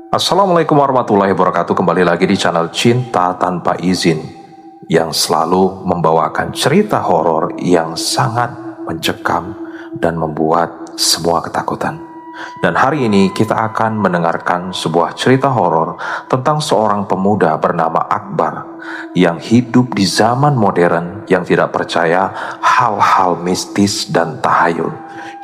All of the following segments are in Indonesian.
Assalamualaikum warahmatullahi wabarakatuh. Kembali lagi di channel Cinta Tanpa Izin yang selalu membawakan cerita horor yang sangat mencekam dan membuat semua ketakutan. Dan hari ini kita akan mendengarkan sebuah cerita horor tentang seorang pemuda bernama Akbar yang hidup di zaman modern yang tidak percaya hal-hal mistis dan tahayul.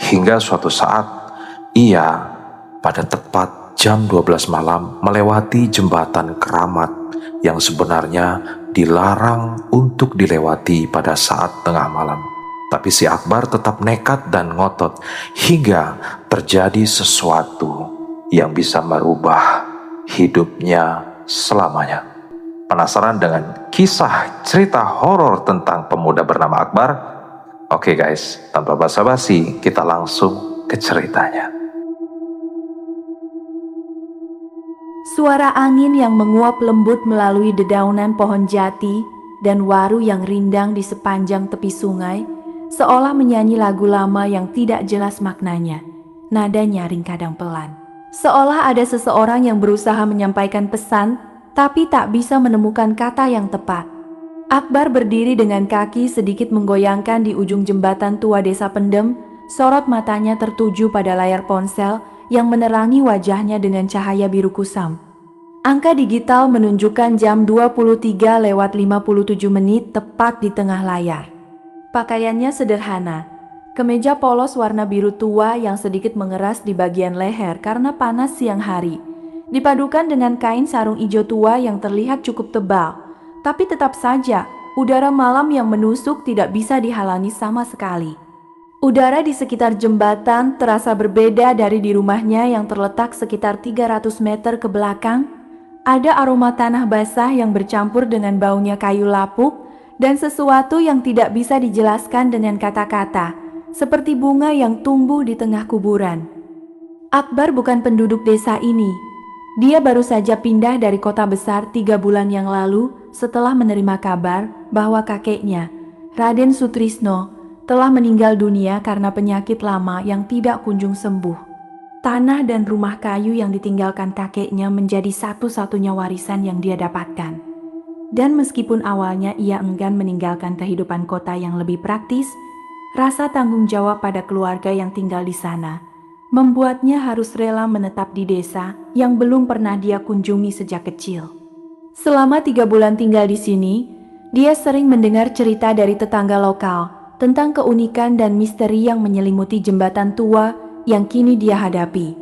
Hingga suatu saat ia pada tepat jam 12 malam melewati jembatan keramat yang sebenarnya dilarang untuk dilewati pada saat tengah malam. Tapi si Akbar tetap nekat dan ngotot hingga terjadi sesuatu yang bisa merubah hidupnya selamanya. Penasaran dengan kisah cerita horor tentang pemuda bernama Akbar? Oke guys, tanpa basa-basi kita langsung ke ceritanya. Suara angin yang menguap lembut melalui dedaunan pohon jati dan waru yang rindang di sepanjang tepi sungai seolah menyanyi lagu lama yang tidak jelas maknanya. Nada nyaring kadang pelan. Seolah ada seseorang yang berusaha menyampaikan pesan tapi tak bisa menemukan kata yang tepat. Akbar berdiri dengan kaki sedikit menggoyangkan di ujung jembatan tua desa Pendem, sorot matanya tertuju pada layar ponsel yang menerangi wajahnya dengan cahaya biru kusam. Angka digital menunjukkan jam 23:57 tepat di tengah layar. Pakaiannya sederhana, kemeja polos warna biru tua yang sedikit mengeras di bagian leher karena panas siang hari, dipadukan dengan kain sarung ijo tua yang terlihat cukup tebal, tapi tetap saja udara malam yang menusuk tidak bisa dihalangi sama sekali. Udara di sekitar jembatan terasa berbeda dari di rumahnya yang terletak sekitar 300 meter ke belakang. Ada aroma tanah basah yang bercampur dengan baunya kayu lapuk dan sesuatu yang tidak bisa dijelaskan dengan kata-kata, seperti bunga yang tumbuh di tengah kuburan. Akbar bukan penduduk desa ini. Dia baru saja pindah dari kota besar 3 bulan yang lalu setelah menerima kabar bahwa kakeknya, Raden Sutrisno, telah meninggal dunia karena penyakit lama yang tidak kunjung sembuh. Tanah dan rumah kayu yang ditinggalkan kakeknya menjadi satu-satunya warisan yang dia dapatkan. Dan meskipun awalnya ia enggan meninggalkan kehidupan kota yang lebih praktis, rasa tanggung jawab pada keluarga yang tinggal di sana membuatnya harus rela menetap di desa yang belum pernah dia kunjungi sejak kecil. Selama 3 bulan tinggal di sini, dia sering mendengar cerita dari tetangga lokal tentang keunikan dan misteri yang menyelimuti jembatan tua yang kini dia hadapi.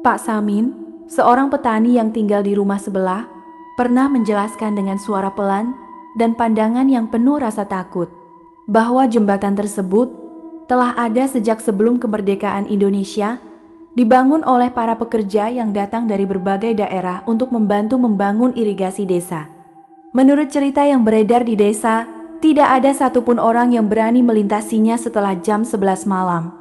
Pak Samin, seorang petani yang tinggal di rumah sebelah, pernah menjelaskan dengan suara pelan dan pandangan yang penuh rasa takut bahwa jembatan tersebut telah ada sejak sebelum kemerdekaan Indonesia, dibangun oleh para pekerja yang datang dari berbagai daerah untuk membantu membangun irigasi desa. Menurut cerita yang beredar di desa, tidak ada satupun orang yang berani melintasinya setelah jam 11 malam.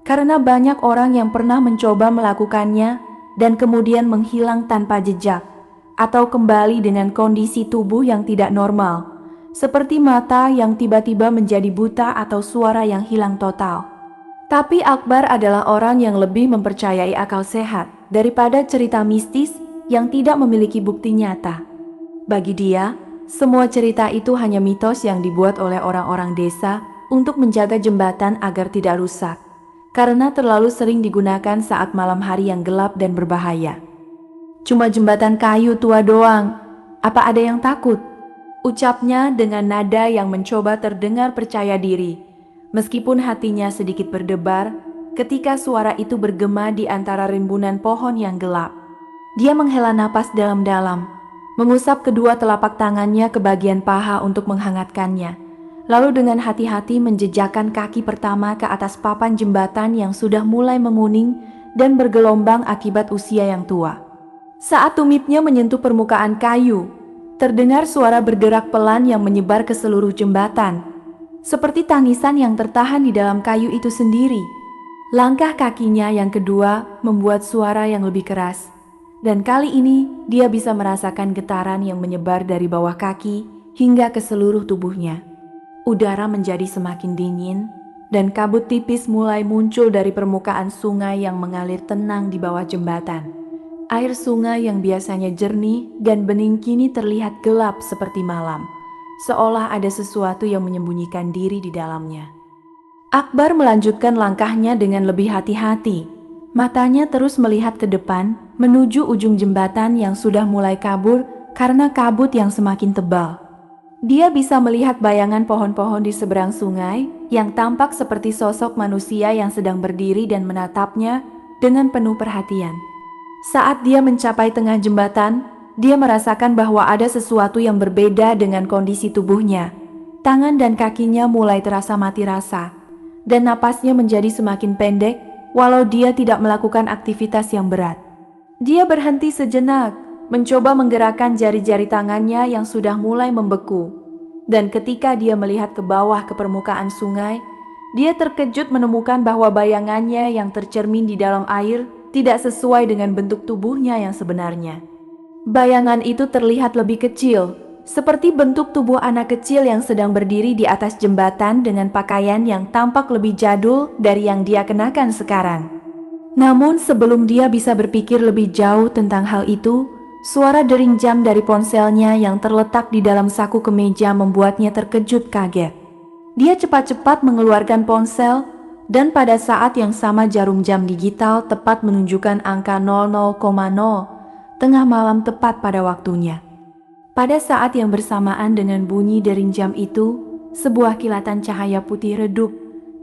Karena banyak orang yang pernah mencoba melakukannya dan kemudian menghilang tanpa jejak, atau kembali dengan kondisi tubuh yang tidak normal, seperti mata yang tiba-tiba menjadi buta atau suara yang hilang total. Tapi Akbar adalah orang yang lebih mempercayai akal sehat daripada cerita mistis yang tidak memiliki bukti nyata. Bagi dia, semua cerita itu hanya mitos yang dibuat oleh orang-orang desa untuk menjaga jembatan agar tidak rusak, karena terlalu sering digunakan saat malam hari yang gelap dan berbahaya. Cuma jembatan kayu tua doang, apa ada yang takut? Ucapnya dengan nada yang mencoba terdengar percaya diri, meskipun hatinya sedikit berdebar ketika suara itu bergema di antara rimbunan pohon yang gelap. Dia menghela napas dalam-dalam, mengusap kedua telapak tangannya ke bagian paha untuk menghangatkannya. Lalu dengan hati-hati menjejakkan kaki pertama ke atas papan jembatan yang sudah mulai menguning dan bergelombang akibat usia yang tua. Saat tumitnya menyentuh permukaan kayu, terdengar suara bergerak pelan yang menyebar ke seluruh jembatan, seperti tangisan yang tertahan di dalam kayu itu sendiri. Langkah kakinya yang kedua membuat suara yang lebih keras, dan kali ini dia bisa merasakan getaran yang menyebar dari bawah kaki hingga ke seluruh tubuhnya. Udara menjadi semakin dingin, dan kabut tipis mulai muncul dari permukaan sungai yang mengalir tenang di bawah jembatan. Air sungai yang biasanya jernih dan bening kini terlihat gelap seperti malam, seolah ada sesuatu yang menyembunyikan diri di dalamnya. Akbar melanjutkan langkahnya dengan lebih hati-hati. Matanya terus melihat ke depan, menuju ujung jembatan yang sudah mulai kabur karena kabut yang semakin tebal. Dia bisa melihat bayangan pohon-pohon di seberang sungai yang tampak seperti sosok manusia yang sedang berdiri dan menatapnya dengan penuh perhatian. Saat dia mencapai tengah jembatan, dia merasakan bahwa ada sesuatu yang berbeda dengan kondisi tubuhnya. Tangan dan kakinya mulai terasa mati rasa, dan napasnya menjadi semakin pendek walau dia tidak melakukan aktivitas yang berat. Dia berhenti sejenak, mencoba menggerakkan jari-jari tangannya yang sudah mulai membeku. Dan ketika dia melihat ke bawah ke permukaan sungai, dia terkejut menemukan bahwa bayangannya yang tercermin di dalam air tidak sesuai dengan bentuk tubuhnya yang sebenarnya. Bayangan itu terlihat lebih kecil, seperti bentuk tubuh anak kecil yang sedang berdiri di atas jembatan dengan pakaian yang tampak lebih jadul dari yang dia kenakan sekarang. Namun sebelum dia bisa berpikir lebih jauh tentang hal itu, suara dering jam dari ponselnya yang terletak di dalam saku kemeja membuatnya terkejut kaget. Dia cepat-cepat mengeluarkan ponsel, dan pada saat yang sama jarum jam digital tepat menunjukkan angka 00,0, tengah malam tepat pada waktunya. Pada saat yang bersamaan dengan bunyi dering jam itu, sebuah kilatan cahaya putih redup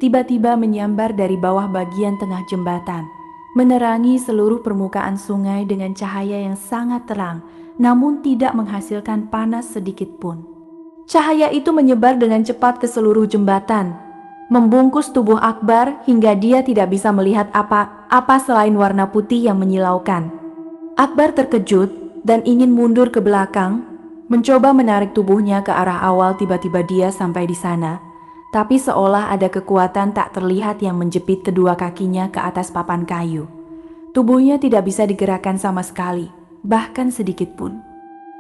tiba-tiba menyambar dari bawah bagian tengah jembatan, menerangi seluruh permukaan sungai dengan cahaya yang sangat terang, namun tidak menghasilkan panas sedikit pun. Cahaya itu menyebar dengan cepat ke seluruh jembatan, membungkus tubuh Akbar hingga dia tidak bisa melihat apa-apa selain warna putih yang menyilaukan. Akbar terkejut dan ingin mundur ke belakang, mencoba menarik tubuhnya ke arah awal. Tiba-tiba dia sampai di sana, tapi seolah ada kekuatan tak terlihat yang menjepit kedua kakinya ke atas papan kayu. Tubuhnya tidak bisa digerakkan sama sekali, bahkan sedikit pun.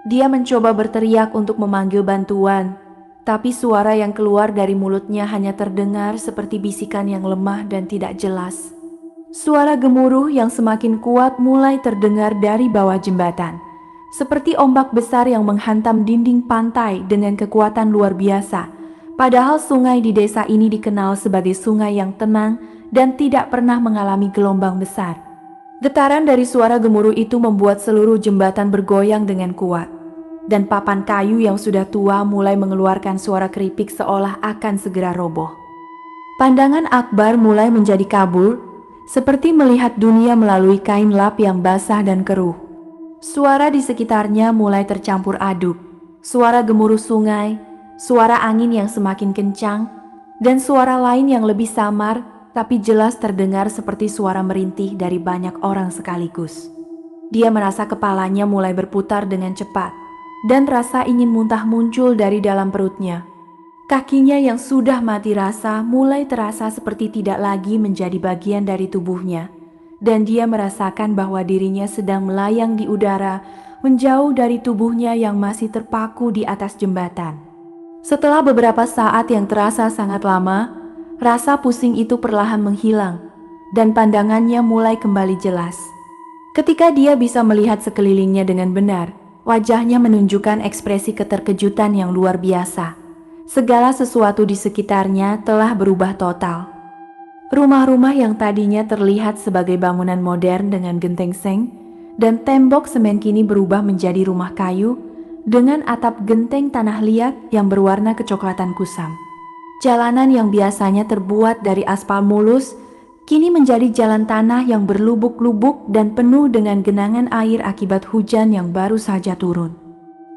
Dia mencoba berteriak untuk memanggil bantuan, tapi suara yang keluar dari mulutnya hanya terdengar seperti bisikan yang lemah dan tidak jelas. Suara gemuruh yang semakin kuat mulai terdengar dari bawah jembatan, seperti ombak besar yang menghantam dinding pantai dengan kekuatan luar biasa. Padahal sungai di desa ini dikenal sebagai sungai yang tenang dan tidak pernah mengalami gelombang besar. Getaran dari suara gemuruh itu membuat seluruh jembatan bergoyang dengan kuat, dan papan kayu yang sudah tua mulai mengeluarkan suara keripik seolah akan segera roboh. Pandangan Akbar mulai menjadi kabur, seperti melihat dunia melalui kain lap yang basah dan keruh. Suara di sekitarnya mulai tercampur aduk, suara gemuruh sungai, suara angin yang semakin kencang, dan suara lain yang lebih samar tapi jelas terdengar seperti suara merintih dari banyak orang sekaligus. Dia merasa kepalanya mulai berputar dengan cepat, dan rasa ingin muntah muncul dari dalam perutnya. Kakinya yang sudah mati rasa mulai terasa seperti tidak lagi menjadi bagian dari tubuhnya, dan dia merasakan bahwa dirinya sedang melayang di udara, menjauh dari tubuhnya yang masih terpaku di atas jembatan. Setelah beberapa saat yang terasa sangat lama, rasa pusing itu perlahan menghilang, dan pandangannya mulai kembali jelas. Ketika dia bisa melihat sekelilingnya dengan benar, wajahnya menunjukkan ekspresi keterkejutan yang luar biasa. Segala sesuatu di sekitarnya telah berubah total. Rumah-rumah yang tadinya terlihat sebagai bangunan modern dengan genteng seng dan tembok semen kini berubah menjadi rumah kayu dengan atap genteng tanah liat yang berwarna kecoklatan kusam. Jalanan yang biasanya terbuat dari aspal mulus kini menjadi jalan tanah yang berlubuk-lubuk dan penuh dengan genangan air akibat hujan yang baru saja turun.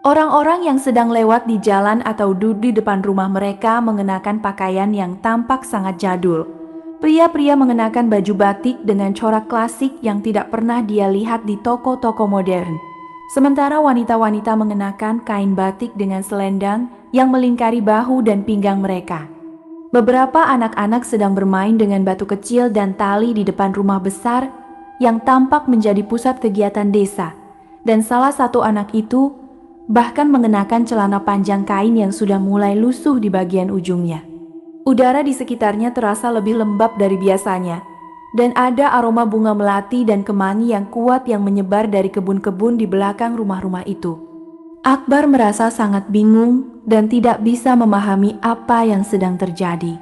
Orang-orang yang sedang lewat di jalan atau duduk di depan rumah mereka mengenakan pakaian yang tampak sangat jadul. Pria-pria mengenakan baju batik dengan corak klasik yang tidak pernah dia lihat di toko-toko modern. Sementara wanita-wanita mengenakan kain batik dengan selendang yang melingkari bahu dan pinggang mereka. Beberapa anak-anak sedang bermain dengan batu kecil dan tali di depan rumah besar yang tampak menjadi pusat kegiatan desa. Dan salah satu anak itu bahkan mengenakan celana panjang kain yang sudah mulai lusuh di bagian ujungnya. Udara di sekitarnya terasa lebih lembab dari biasanya, dan ada aroma bunga melati dan kemangi yang kuat yang menyebar dari kebun-kebun di belakang rumah-rumah itu. Akbar merasa sangat bingung dan tidak bisa memahami apa yang sedang terjadi.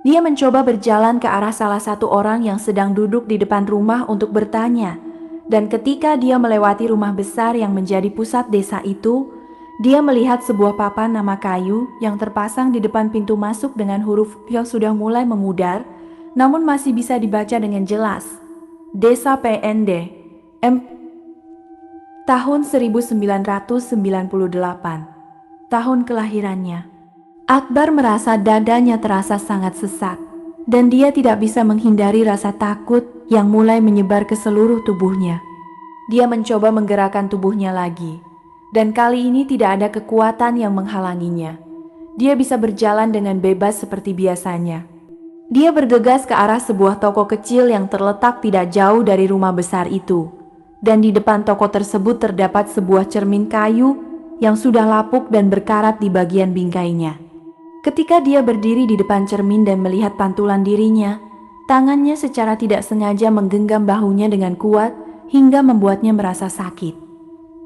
Dia mencoba berjalan ke arah salah satu orang yang sedang duduk di depan rumah untuk bertanya, dan ketika dia melewati rumah besar yang menjadi pusat desa itu, dia melihat sebuah papan nama kayu yang terpasang di depan pintu masuk dengan huruf yang sudah mulai memudar, namun masih bisa dibaca dengan jelas. Desa PND, tahun 1998, tahun kelahirannya. Akbar merasa dadanya terasa sangat sesak, dan dia tidak bisa menghindari rasa takut yang mulai menyebar ke seluruh tubuhnya. Dia mencoba menggerakkan tubuhnya lagi, dan kali ini tidak ada kekuatan yang menghalanginya. Dia bisa berjalan dengan bebas seperti biasanya. Dia bergegas ke arah sebuah toko kecil yang terletak tidak jauh dari rumah besar itu, dan di depan toko tersebut terdapat sebuah cermin kayu yang sudah lapuk dan berkarat di bagian bingkainya. Ketika dia berdiri di depan cermin dan melihat pantulan dirinya, tangannya secara tidak sengaja menggenggam bahunya dengan kuat hingga membuatnya merasa sakit.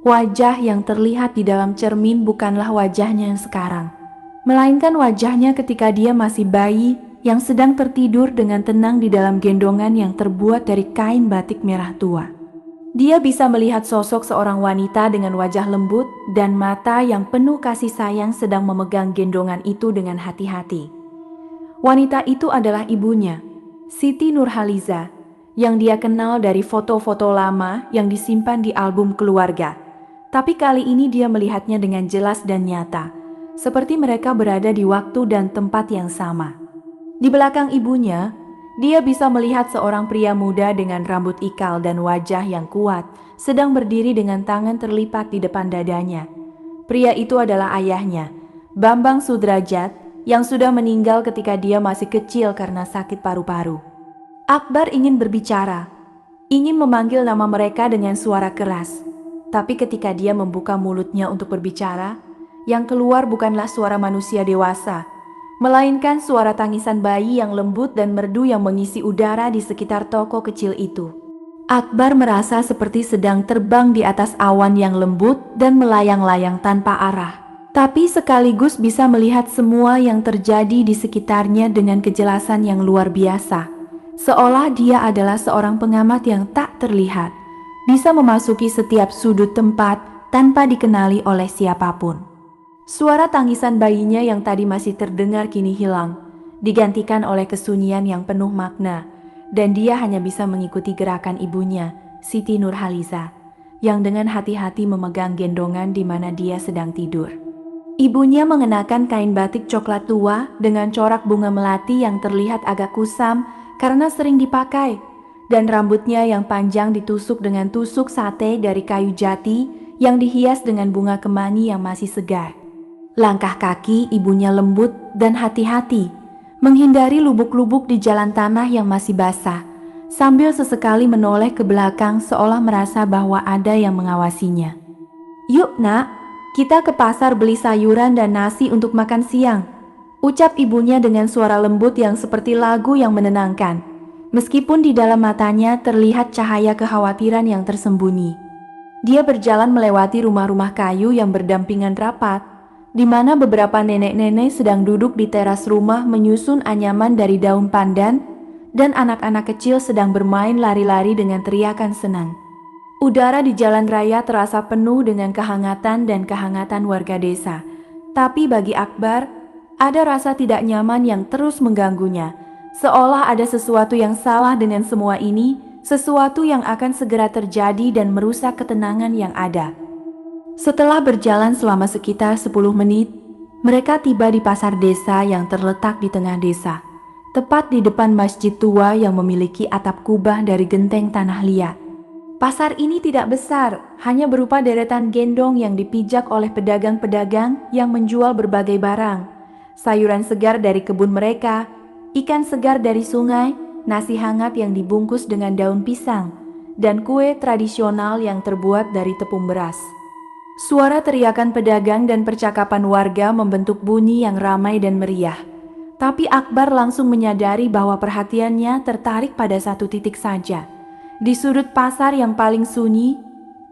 Wajah yang terlihat di dalam cermin bukanlah wajahnya yang sekarang, melainkan wajahnya ketika dia masih bayi yang sedang tertidur dengan tenang di dalam gendongan yang terbuat dari kain batik merah tua. Dia bisa melihat sosok seorang wanita dengan wajah lembut dan mata yang penuh kasih sayang sedang memegang gendongan itu dengan hati-hati. Wanita itu adalah ibunya, Siti Nurhaliza, yang dia kenal dari foto-foto lama yang disimpan di album keluarga. Tapi kali ini dia melihatnya dengan jelas dan nyata, seperti mereka berada di waktu dan tempat yang sama. Di belakang ibunya, dia bisa melihat seorang pria muda dengan rambut ikal dan wajah yang kuat, sedang berdiri dengan tangan terlipat di depan dadanya. Pria itu adalah ayahnya, Bambang Sudrajat, yang sudah meninggal ketika dia masih kecil karena sakit paru-paru. Akbar ingin berbicara, ingin memanggil nama mereka dengan suara keras. Tapi ketika dia membuka mulutnya untuk berbicara, yang keluar bukanlah suara manusia dewasa, melainkan suara tangisan bayi yang lembut dan merdu yang mengisi udara di sekitar toko kecil itu. Akbar merasa seperti sedang terbang di atas awan yang lembut dan melayang-layang tanpa arah, tapi sekaligus bisa melihat semua yang terjadi di sekitarnya dengan kejelasan yang luar biasa, seolah dia adalah seorang pengamat yang tak terlihat, bisa memasuki setiap sudut tempat tanpa dikenali oleh siapapun. Suara tangisan bayinya yang tadi masih terdengar kini hilang, digantikan oleh kesunyian yang penuh makna, dan dia hanya bisa mengikuti gerakan ibunya, Siti Nurhaliza, yang dengan hati-hati memegang gendongan di mana dia sedang tidur. Ibunya mengenakan kain batik coklat tua dengan corak bunga melati yang terlihat agak kusam karena sering dipakai, dan rambutnya yang panjang ditusuk dengan tusuk sate dari kayu jati yang dihias dengan bunga kemangi yang masih segar. Langkah kaki ibunya lembut dan hati-hati, menghindari lubuk-lubuk di jalan tanah yang masih basah, sambil sesekali menoleh ke belakang seolah merasa bahwa ada yang mengawasinya. "Yuk nak, kita ke pasar beli sayuran dan nasi untuk makan siang," ucap ibunya dengan suara lembut yang seperti lagu yang menenangkan, meskipun di dalam matanya terlihat cahaya kekhawatiran yang tersembunyi. Dia berjalan melewati rumah-rumah kayu yang berdampingan rapat, di mana beberapa nenek-nenek sedang duduk di teras rumah menyusun anyaman dari daun pandan, dan anak-anak kecil sedang bermain lari-lari dengan teriakan senang. Udara di jalan raya terasa penuh dengan kehangatan dan kehangatan warga desa. Tapi bagi Akbar, ada rasa tidak nyaman yang terus mengganggunya, seolah ada sesuatu yang salah dengan semua ini, sesuatu yang akan segera terjadi dan merusak ketenangan yang ada. Setelah berjalan selama sekitar 10 menit, mereka tiba di pasar desa yang terletak di tengah desa, tepat di depan masjid tua yang memiliki atap kubah dari genteng tanah liat. Pasar ini tidak besar, hanya berupa deretan gendong yang dipijak oleh pedagang-pedagang yang menjual berbagai barang, sayuran segar dari kebun mereka, ikan segar dari sungai, nasi hangat yang dibungkus dengan daun pisang, dan kue tradisional yang terbuat dari tepung beras. Suara teriakan pedagang dan percakapan warga membentuk bunyi yang ramai dan meriah. Tapi Akbar langsung menyadari bahwa perhatiannya tertarik pada satu titik saja. Di sudut pasar yang paling sunyi,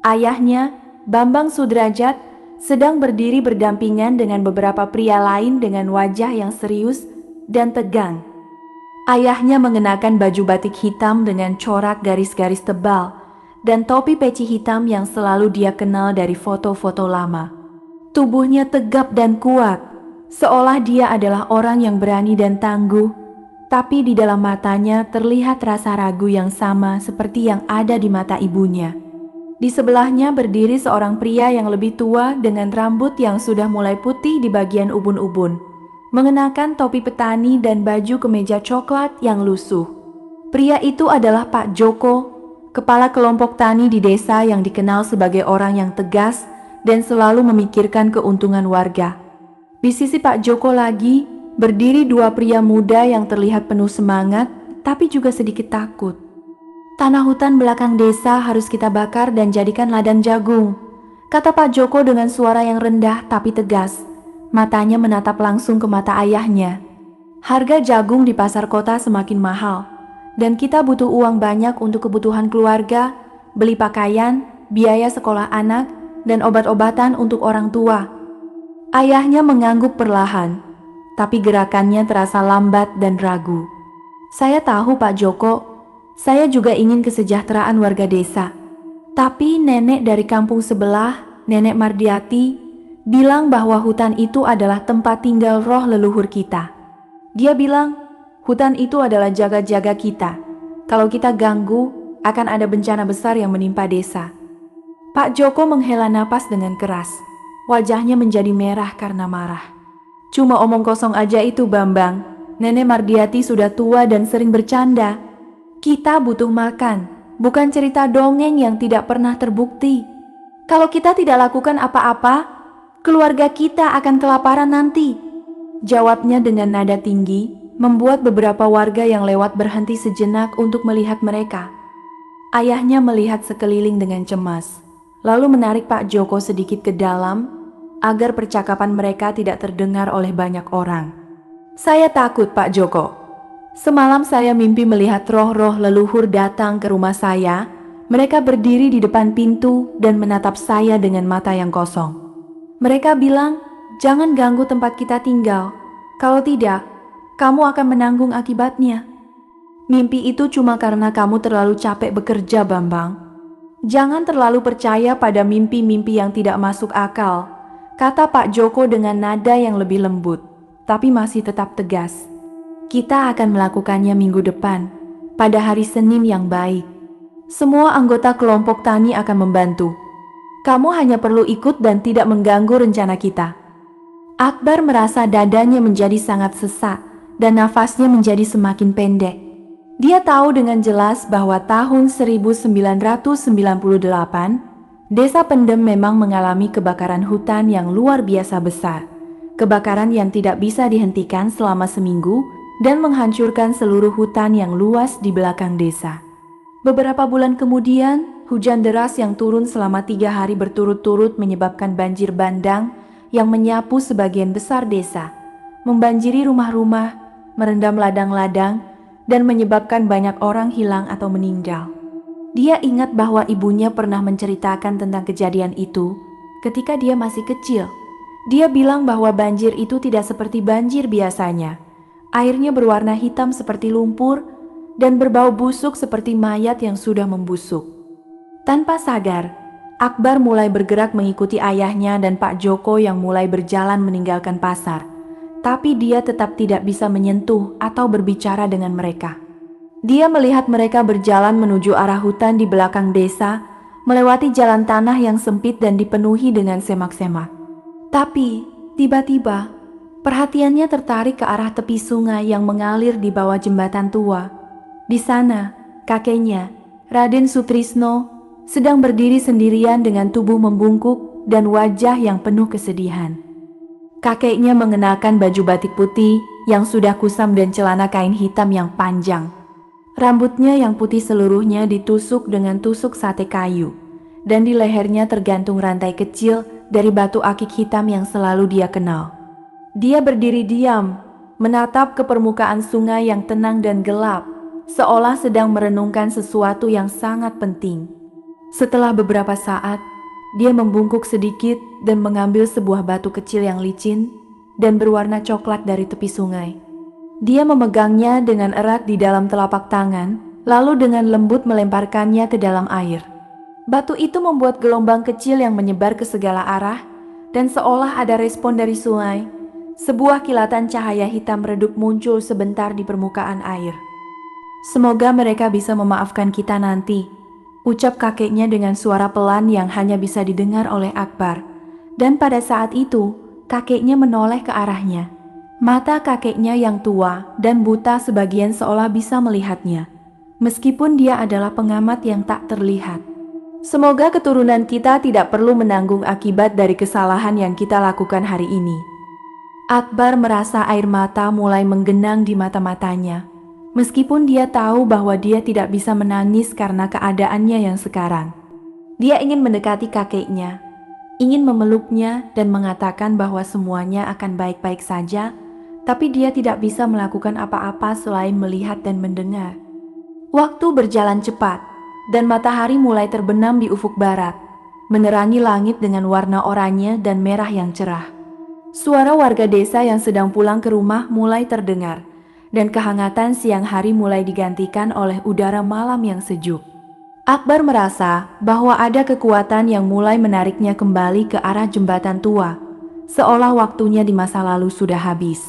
ayahnya, Bambang Sudrajat, sedang berdiri berdampingan dengan beberapa pria lain dengan wajah yang serius dan tegang. Ayahnya mengenakan baju batik hitam dengan corak garis-garis tebal dan topi peci hitam yang selalu dia kenal dari foto-foto lama. Tubuhnya tegap dan kuat, seolah dia adalah orang yang berani dan tangguh, tapi di dalam matanya terlihat rasa ragu yang sama seperti yang ada di mata ibunya. Di sebelahnya berdiri seorang pria yang lebih tua dengan rambut yang sudah mulai putih di bagian ubun-ubun, mengenakan topi petani dan baju kemeja coklat yang lusuh. Pria itu adalah Pak Joko, kepala kelompok tani di desa yang dikenal sebagai orang yang tegas dan selalu memikirkan keuntungan warga. Di sisi Pak Joko lagi, berdiri dua pria muda yang terlihat penuh semangat, tapi juga sedikit takut. "Tanah hutan belakang desa harus kita bakar dan jadikan ladang jagung," kata Pak Joko dengan suara yang rendah tapi tegas. Matanya menatap langsung ke mata ayahnya. "Harga jagung di pasar kota semakin mahal, dan kita butuh uang banyak untuk kebutuhan keluarga, beli pakaian, biaya sekolah anak, dan obat-obatan untuk orang tua." Ayahnya mengangguk perlahan, tapi gerakannya terasa lambat dan ragu. "Saya tahu Pak Joko, saya juga ingin kesejahteraan warga desa. Tapi nenek dari kampung sebelah, Nenek Mardiati, bilang bahwa hutan itu adalah tempat tinggal roh leluhur kita. Dia bilang, hutan itu adalah jaga-jaga kita. Kalau kita ganggu, akan ada bencana besar yang menimpa desa." Pak Joko menghela napas dengan keras. Wajahnya menjadi merah karena marah. "Cuma omong kosong aja itu, Bambang. Nenek Mardiati sudah tua dan sering bercanda. Kita butuh makan, bukan cerita dongeng yang tidak pernah terbukti. Kalau kita tidak lakukan apa-apa, keluarga kita akan kelaparan nanti." Jawabnya dengan nada tinggi, membuat beberapa warga yang lewat berhenti sejenak untuk melihat mereka. Ayahnya melihat sekeliling dengan cemas, lalu menarik Pak Joko sedikit ke dalam agar percakapan mereka tidak terdengar oleh banyak orang. "Saya takut, Pak Joko. Semalam saya mimpi melihat roh-roh leluhur datang ke rumah saya. Mereka berdiri di depan pintu dan menatap saya dengan mata yang kosong. Mereka bilang, 'Jangan ganggu tempat kita tinggal. Kalau tidak, kamu akan menanggung akibatnya.' Mimpi itu cuma karena kamu terlalu capek bekerja, Bambang. Jangan terlalu percaya pada mimpi-mimpi yang tidak masuk akal," kata Pak Joko dengan nada yang lebih lembut, tapi masih tetap tegas. "Kita akan melakukannya minggu depan, pada hari Senin yang baik. Semua anggota kelompok tani akan membantu. Kamu hanya perlu ikut dan tidak mengganggu rencana kita." Akbar merasa dadanya menjadi sangat sesak dan nafasnya menjadi semakin pendek. Dia tahu dengan jelas bahwa tahun 1998, Desa Pendem memang mengalami kebakaran hutan yang luar biasa besar. Kebakaran yang tidak bisa dihentikan selama seminggu dan menghancurkan seluruh hutan yang luas di belakang desa. Beberapa bulan kemudian, hujan deras yang turun selama 3 hari berturut-turut menyebabkan banjir bandang yang menyapu sebagian besar desa, membanjiri rumah-rumah, merendam ladang-ladang, dan menyebabkan banyak orang hilang atau meninggal. Dia ingat bahwa ibunya pernah menceritakan tentang kejadian itu ketika dia masih kecil. Dia bilang bahwa banjir itu tidak seperti banjir biasanya. Airnya berwarna hitam seperti lumpur dan berbau busuk seperti mayat yang sudah membusuk. Tanpa sadar, Akbar mulai bergerak mengikuti ayahnya dan Pak Joko yang mulai berjalan meninggalkan pasar. Tapi dia tetap tidak bisa menyentuh atau berbicara dengan mereka. Dia melihat mereka berjalan menuju arah hutan di belakang desa, melewati jalan tanah yang sempit dan dipenuhi dengan semak-semak. Tapi, tiba-tiba, perhatiannya tertarik ke arah tepi sungai yang mengalir di bawah jembatan tua. Di sana, kakeknya, Raden Sutrisno, sedang berdiri sendirian dengan tubuh membungkuk dan wajah yang penuh kesedihan. Kakeknya mengenakan baju batik putih yang sudah kusam dan celana kain hitam yang panjang. Rambutnya yang putih seluruhnya ditusuk dengan tusuk sate kayu, dan di lehernya tergantung rantai kecil dari batu akik hitam yang selalu dia kenal. Dia berdiri diam, menatap ke permukaan sungai yang tenang dan gelap, seolah sedang merenungkan sesuatu yang sangat penting. Setelah beberapa saat, dia membungkuk sedikit dan mengambil sebuah batu kecil yang licin dan berwarna coklat dari tepi sungai. Dia memegangnya dengan erat di dalam telapak tangan, lalu dengan lembut melemparkannya ke dalam air. Batu itu membuat gelombang kecil yang menyebar ke segala arah, dan seolah ada respon dari sungai, sebuah kilatan cahaya hitam redup muncul sebentar di permukaan air. "Semoga mereka bisa memaafkan kita nanti," ucap kakeknya dengan suara pelan yang hanya bisa didengar oleh Akbar. Dan pada saat itu, kakeknya menoleh ke arahnya. Mata kakeknya yang tua dan buta sebagian seolah bisa melihatnya, meskipun dia adalah pengamat yang tak terlihat. "Semoga keturunan kita tidak perlu menanggung akibat dari kesalahan yang kita lakukan hari ini." Akbar merasa air mata mulai menggenang di mata-matanya, meskipun dia tahu bahwa dia tidak bisa menangis karena keadaannya yang sekarang. Dia ingin mendekati kakeknya, ingin memeluknya dan mengatakan bahwa semuanya akan baik-baik saja, tapi dia tidak bisa melakukan apa-apa selain melihat dan mendengar. Waktu berjalan cepat, dan matahari mulai terbenam di ufuk barat, menerangi langit dengan warna oranye dan merah yang cerah. Suara warga desa yang sedang pulang ke rumah mulai terdengar, dan kehangatan siang hari mulai digantikan oleh udara malam yang sejuk. Akbar merasa bahwa ada kekuatan yang mulai menariknya kembali ke arah jembatan tua, seolah waktunya di masa lalu sudah habis.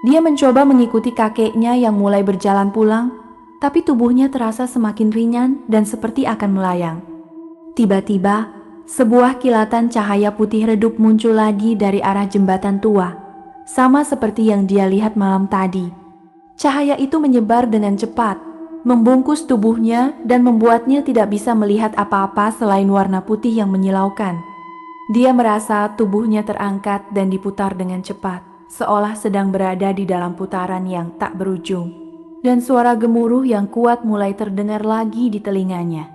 Dia mencoba mengikuti kakeknya yang mulai berjalan pulang, tapi tubuhnya terasa semakin ringan dan seperti akan melayang. Tiba-tiba, sebuah kilatan cahaya putih redup muncul lagi dari arah jembatan tua, sama seperti yang dia lihat malam tadi. Cahaya itu menyebar dengan cepat, membungkus tubuhnya dan membuatnya tidak bisa melihat apa-apa selain warna putih yang menyilaukan. Dia merasa tubuhnya terangkat dan diputar dengan cepat, seolah sedang berada di dalam putaran yang tak berujung. Dan suara gemuruh yang kuat mulai terdengar lagi di telinganya.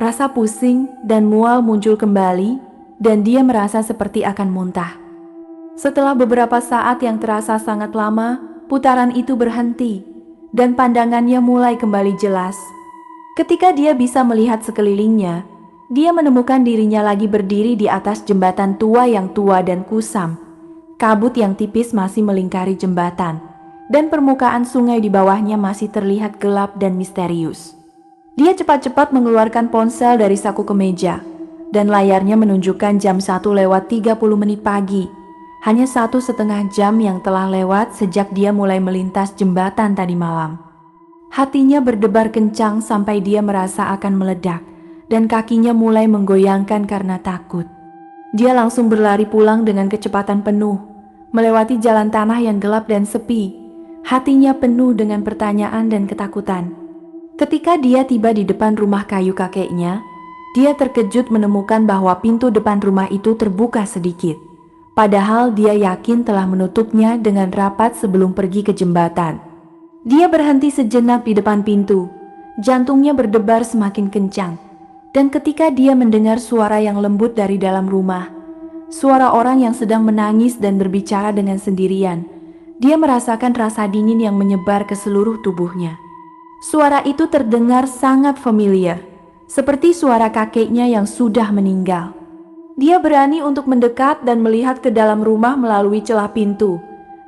Rasa pusing dan mual muncul kembali, dan dia merasa seperti akan muntah. Setelah beberapa saat yang terasa sangat lama, putaran itu berhenti, dan pandangannya mulai kembali jelas. Ketika dia bisa melihat sekelilingnya, dia menemukan dirinya lagi berdiri di atas jembatan tua yang tua dan kusam. Kabut yang tipis masih melingkari jembatan, dan permukaan sungai di bawahnya masih terlihat gelap dan misterius. Dia cepat-cepat mengeluarkan ponsel dari saku kemeja, dan layarnya menunjukkan jam 1:30 pagi. Hanya 1,5 jam yang telah lewat sejak dia mulai melintas jembatan tadi malam. Hatinya berdebar kencang sampai dia merasa akan meledak, dan kakinya mulai menggoyangkan karena takut. Dia langsung berlari pulang dengan kecepatan penuh, melewati jalan tanah yang gelap dan sepi. Hatinya penuh dengan pertanyaan dan ketakutan. Ketika dia tiba di depan rumah kayu kakeknya, dia terkejut menemukan bahwa pintu depan rumah itu terbuka sedikit. Padahal dia yakin telah menutupnya dengan rapat sebelum pergi ke jembatan. Dia berhenti sejenak di depan pintu. Jantungnya berdebar semakin kencang. Dan ketika dia mendengar suara yang lembut dari dalam rumah, suara orang yang sedang menangis dan berbicara dengan sendirian, dia merasakan rasa dingin yang menyebar ke seluruh tubuhnya. Suara itu terdengar sangat familiar, seperti suara kakeknya yang sudah meninggal. Dia berani untuk mendekat dan melihat ke dalam rumah melalui celah pintu,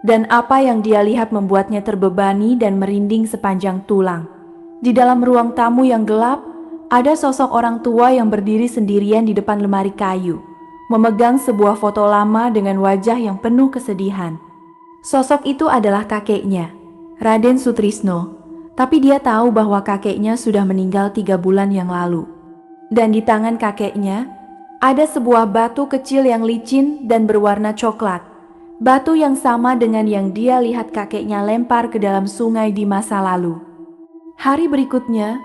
dan apa yang dia lihat membuatnya terbebani dan merinding sepanjang tulang. Di dalam ruang tamu yang gelap, ada sosok orang tua yang berdiri sendirian di depan lemari kayu, memegang sebuah foto lama dengan wajah yang penuh kesedihan. Sosok itu adalah kakeknya, Raden Sutrisno, tapi dia tahu bahwa kakeknya sudah meninggal 3 bulan yang lalu. Dan di tangan kakeknya, ada sebuah batu kecil yang licin dan berwarna coklat. Batu yang sama dengan yang dia lihat kakeknya lempar ke dalam sungai di masa lalu. Hari berikutnya,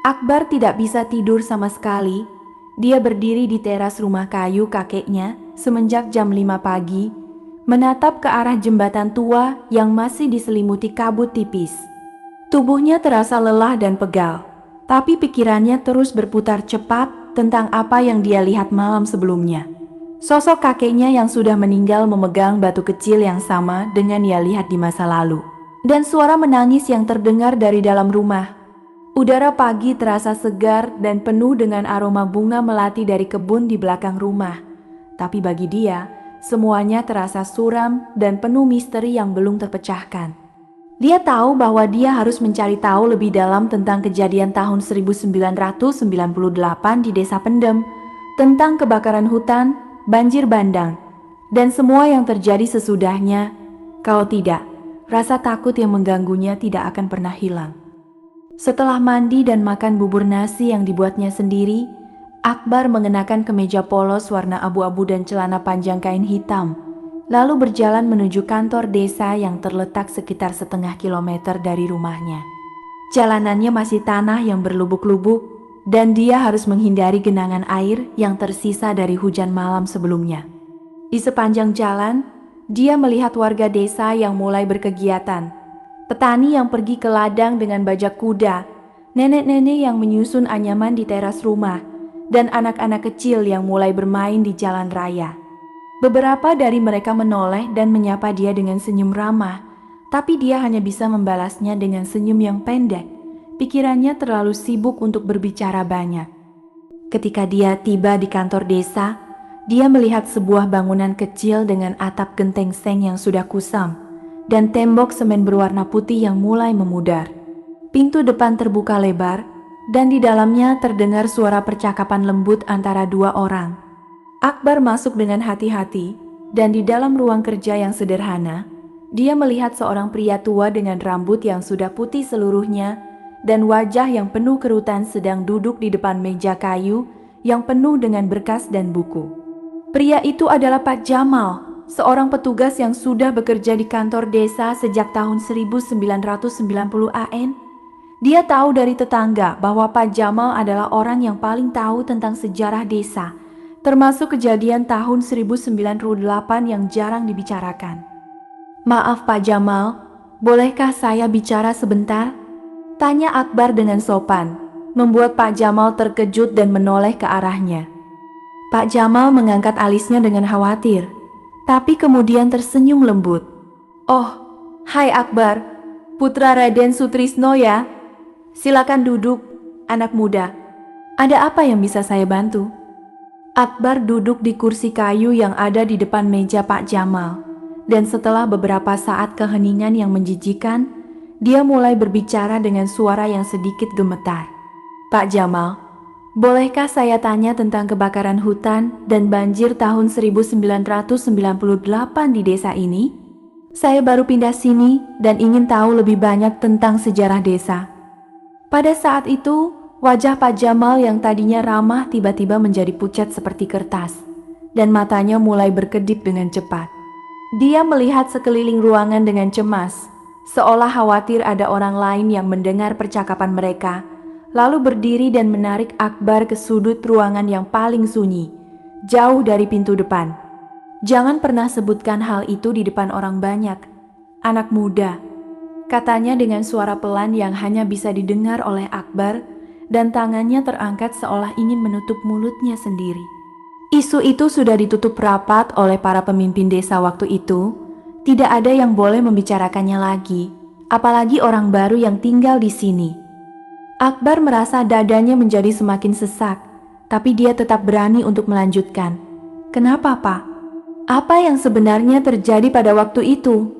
Akbar tidak bisa tidur sama sekali. Dia berdiri di teras rumah kayu kakeknya semenjak jam 5 pagi, menatap ke arah jembatan tua yang masih diselimuti kabut tipis. Tubuhnya terasa lelah dan pegal, tapi pikirannya terus berputar cepat tentang apa yang dia lihat malam sebelumnya. Sosok kakeknya yang sudah meninggal memegang batu kecil yang sama dengan ia lihat di masa lalu. Dan suara menangis yang terdengar dari dalam rumah. Udara pagi terasa segar dan penuh dengan aroma bunga melati dari kebun di belakang rumah. Tapi bagi dia, semuanya terasa suram dan penuh misteri yang belum terpecahkan. Dia tahu bahwa dia harus mencari tahu lebih dalam tentang kejadian tahun 1998 di Desa Pendem, tentang kebakaran hutan, banjir bandang, dan semua yang terjadi sesudahnya. Kalau tidak, rasa takut yang mengganggunya tidak akan pernah hilang. Setelah mandi dan makan bubur nasi yang dibuatnya sendiri, Akbar mengenakan kemeja polos warna abu-abu dan celana panjang kain hitam, lalu berjalan menuju kantor desa yang terletak sekitar setengah kilometer dari rumahnya. Jalanannya masih tanah yang berlubuk-lubuk, dan dia harus menghindari genangan air yang tersisa dari hujan malam sebelumnya. Di sepanjang jalan, dia melihat warga desa yang mulai berkegiatan. Petani yang pergi ke ladang dengan bajak kuda, nenek-nenek yang menyusun anyaman di teras rumah, dan anak-anak kecil yang mulai bermain di jalan raya. Beberapa dari mereka menoleh dan menyapa dia dengan senyum ramah, tapi dia hanya bisa membalasnya dengan senyum yang pendek. Pikirannya terlalu sibuk untuk berbicara banyak. Ketika dia tiba di kantor desa, dia melihat sebuah bangunan kecil dengan atap genteng seng yang sudah kusam dan tembok semen berwarna putih yang mulai memudar. Pintu depan terbuka lebar dan di dalamnya terdengar suara percakapan lembut antara dua orang. Akbar masuk dengan hati-hati dan di dalam ruang kerja yang sederhana, dia melihat seorang pria tua dengan rambut yang sudah putih seluruhnya dan wajah yang penuh kerutan sedang duduk di depan meja kayu yang penuh dengan berkas dan buku. Pria itu adalah Pak Jamal, seorang petugas yang sudah bekerja di kantor desa sejak tahun 1990 AN. Dia tahu dari tetangga bahwa Pak Jamal adalah orang yang paling tahu tentang sejarah desa, termasuk kejadian tahun 1908 yang jarang dibicarakan. "Maaf Pak Jamal, bolehkah saya bicara sebentar?" tanya Akbar dengan sopan, membuat Pak Jamal terkejut dan menoleh ke arahnya. Pak Jamal mengangkat alisnya dengan khawatir, tapi kemudian tersenyum lembut. "Oh, hai Akbar, putra Raden Sutrisno ya? Silakan duduk, anak muda. Ada apa yang bisa saya bantu?" Akbar duduk di kursi kayu yang ada di depan meja Pak Jamal, dan setelah beberapa saat keheningan yang menjijikan, dia mulai berbicara dengan suara yang sedikit gemetar. "Pak Jamal, bolehkah saya tanya tentang kebakaran hutan dan banjir tahun 1998 di desa ini? Saya baru pindah sini dan ingin tahu lebih banyak tentang sejarah desa." Pada saat itu, wajah Pak Jamal yang tadinya ramah tiba-tiba menjadi pucat seperti kertas, dan matanya mulai berkedip dengan cepat. Dia melihat sekeliling ruangan dengan cemas, seolah khawatir ada orang lain yang mendengar percakapan mereka, lalu berdiri dan menarik Akbar ke sudut ruangan yang paling sunyi, jauh dari pintu depan. "Jangan pernah sebutkan hal itu di depan orang banyak, anak muda," katanya dengan suara pelan yang hanya bisa didengar oleh Akbar, dan tangannya terangkat seolah ingin menutup mulutnya sendiri. Isu itu sudah ditutup rapat oleh para pemimpin desa waktu itu. Tidak ada yang boleh membicarakannya lagi, apalagi orang baru yang tinggal di sini. Akbar merasa dadanya menjadi semakin sesak, tapi dia tetap berani untuk melanjutkan. "Kenapa, Pak? Apa yang sebenarnya terjadi pada waktu itu?"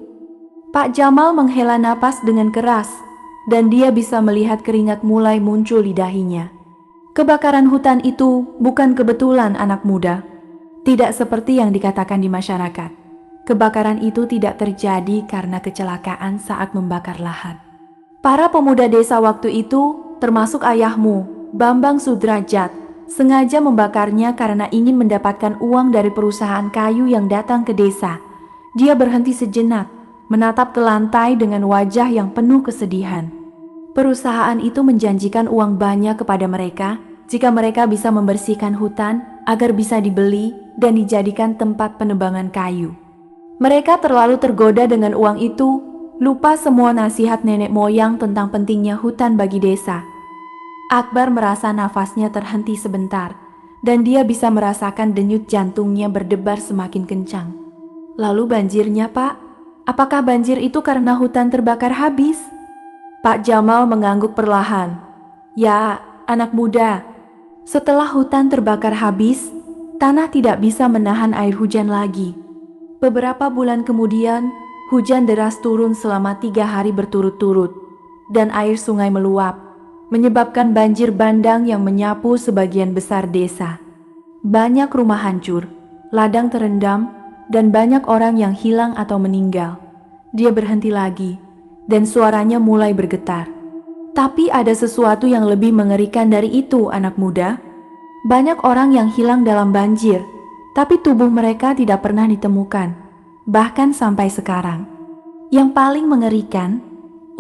Pak Jamal menghela napas dengan keras, dan dia bisa melihat keringat mulai muncul di dahinya. "Kebakaran hutan itu bukan kebetulan, anak muda. Tidak seperti yang dikatakan di masyarakat. Kebakaran itu tidak terjadi karena kecelakaan saat membakar lahan. Para pemuda desa waktu itu, termasuk ayahmu, Bambang Sudrajat, sengaja membakarnya karena ingin mendapatkan uang dari perusahaan kayu yang datang ke desa." Dia berhenti sejenak, menatap ke lantai dengan wajah yang penuh kesedihan. Perusahaan itu menjanjikan uang banyak kepada mereka jika mereka bisa membersihkan hutan agar bisa dibeli dan dijadikan tempat penebangan kayu. Mereka terlalu tergoda dengan uang itu, lupa semua nasihat nenek moyang tentang pentingnya hutan bagi desa. Akbar merasa nafasnya terhenti sebentar, dan dia bisa merasakan denyut jantungnya berdebar semakin kencang. Lalu banjirnya, Pak? Apakah banjir itu karena hutan terbakar habis? Pak Jamal mengangguk perlahan. Ya, anak muda. Setelah hutan terbakar habis, tanah tidak bisa menahan air hujan lagi. Beberapa bulan kemudian, hujan deras turun selama 3 hari berturut-turut, dan air sungai meluap, menyebabkan banjir bandang yang menyapu sebagian besar desa. Banyak rumah hancur, ladang terendam, dan banyak orang yang hilang atau meninggal. Dia berhenti lagi, dan suaranya mulai bergetar. Tapi ada sesuatu yang lebih mengerikan dari itu, anak muda. Banyak orang yang hilang dalam banjir, tapi tubuh mereka tidak pernah ditemukan, bahkan sampai sekarang. Yang paling mengerikan,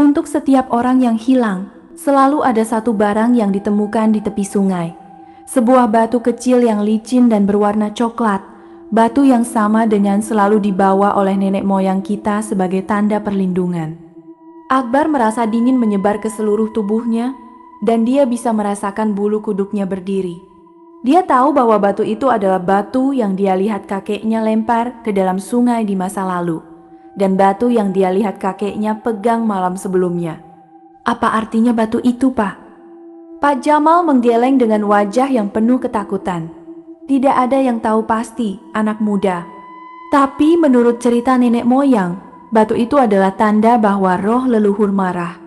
untuk setiap orang yang hilang, selalu ada satu barang yang ditemukan di tepi sungai. Sebuah batu kecil yang licin dan berwarna coklat, batu yang sama dengan selalu dibawa oleh nenek moyang kita sebagai tanda perlindungan. Akbar merasa dingin menyebar ke seluruh tubuhnya, dan dia bisa merasakan bulu kuduknya berdiri. Dia tahu bahwa batu itu adalah batu yang dia lihat kakeknya lempar ke dalam sungai di masa lalu, dan batu yang dia lihat kakeknya pegang malam sebelumnya. Apa artinya batu itu, Pak? Pak Jamal menggeleng dengan wajah yang penuh ketakutan. Tidak ada yang tahu pasti, anak muda. Tapi menurut cerita nenek moyang, batu itu adalah tanda bahwa roh leluhur marah.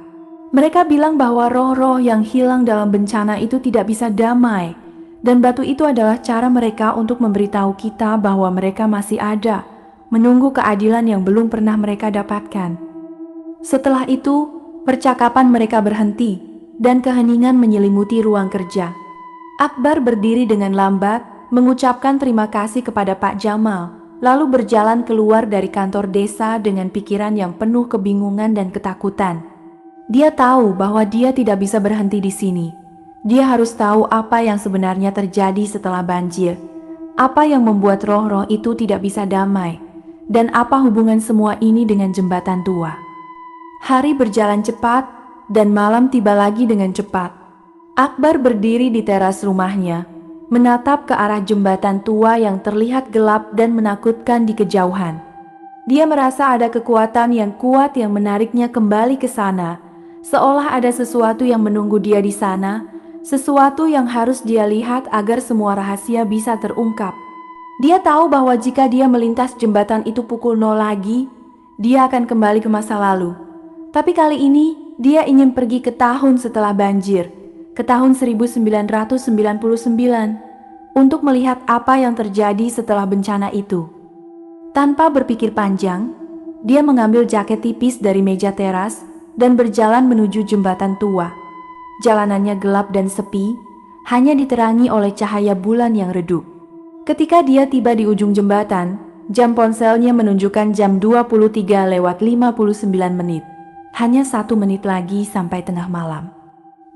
Mereka bilang bahwa roh-roh yang hilang dalam bencana itu tidak bisa damai, dan batu itu adalah cara mereka untuk memberitahu kita bahwa mereka masih ada, menunggu keadilan yang belum pernah mereka dapatkan. Setelah itu, percakapan mereka berhenti, dan keheningan menyelimuti ruang kerja. Akbar berdiri dengan lambat, mengucapkan terima kasih kepada Pak Jamal, lalu berjalan keluar dari kantor desa dengan pikiran yang penuh kebingungan dan ketakutan. Dia tahu bahwa dia tidak bisa berhenti di sini. Dia harus tahu apa yang sebenarnya terjadi setelah banjir, apa yang membuat roh-roh itu tidak bisa damai, dan apa hubungan semua ini dengan jembatan tua. Hari berjalan cepat, dan malam tiba lagi dengan cepat. Akbar berdiri di teras rumahnya, menatap ke arah jembatan tua yang terlihat gelap dan menakutkan di kejauhan. Dia merasa ada kekuatan yang kuat yang menariknya kembali ke sana, seolah ada sesuatu yang menunggu dia di sana, sesuatu yang harus dia lihat agar semua rahasia bisa terungkap. Dia tahu bahwa jika dia melintas jembatan itu pukul 0 lagi, dia akan kembali ke masa lalu. Tapi kali ini, dia ingin pergi ke tahun setelah banjir, ke tahun 1999, untuk melihat apa yang terjadi setelah bencana itu. Tanpa berpikir panjang, dia mengambil jaket tipis dari meja teras dan berjalan menuju jembatan tua. Jalanannya gelap dan sepi, hanya diterangi oleh cahaya bulan yang redup. Ketika dia tiba di ujung jembatan, jam ponselnya menunjukkan jam 23:59. Hanya 1 menit lagi sampai tengah malam.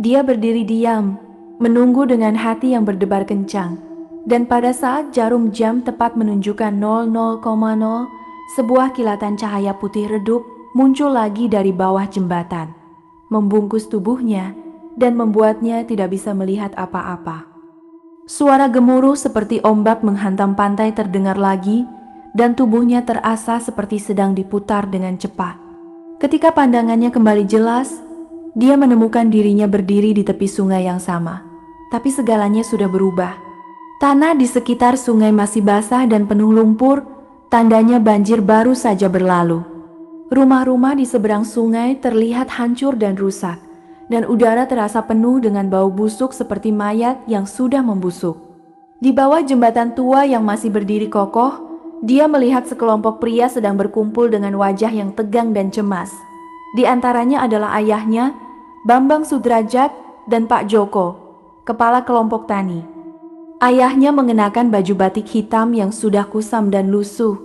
Dia berdiri diam, menunggu dengan hati yang berdebar kencang, dan pada saat jarum jam tepat menunjukkan 00,0, sebuah kilatan cahaya putih redup muncul lagi dari bawah jembatan, membungkus tubuhnya dan membuatnya tidak bisa melihat apa-apa. Suara gemuruh seperti ombak menghantam pantai terdengar lagi, dan tubuhnya terasa seperti sedang diputar dengan cepat. Ketika pandangannya kembali jelas, dia menemukan dirinya berdiri di tepi sungai yang sama, tapi segalanya sudah berubah. Tanah di sekitar sungai masih basah dan penuh lumpur, tandanya banjir baru saja berlalu. Rumah-rumah di seberang sungai terlihat hancur dan rusak, dan udara terasa penuh dengan bau busuk seperti mayat yang sudah membusuk. Di bawah jembatan tua yang masih berdiri kokoh, dia melihat sekelompok pria sedang berkumpul dengan wajah yang tegang dan cemas. Di antaranya adalah ayahnya, Bambang Sudrajat, dan Pak Joko, kepala kelompok tani. Ayahnya mengenakan baju batik hitam yang sudah kusam dan lusuh,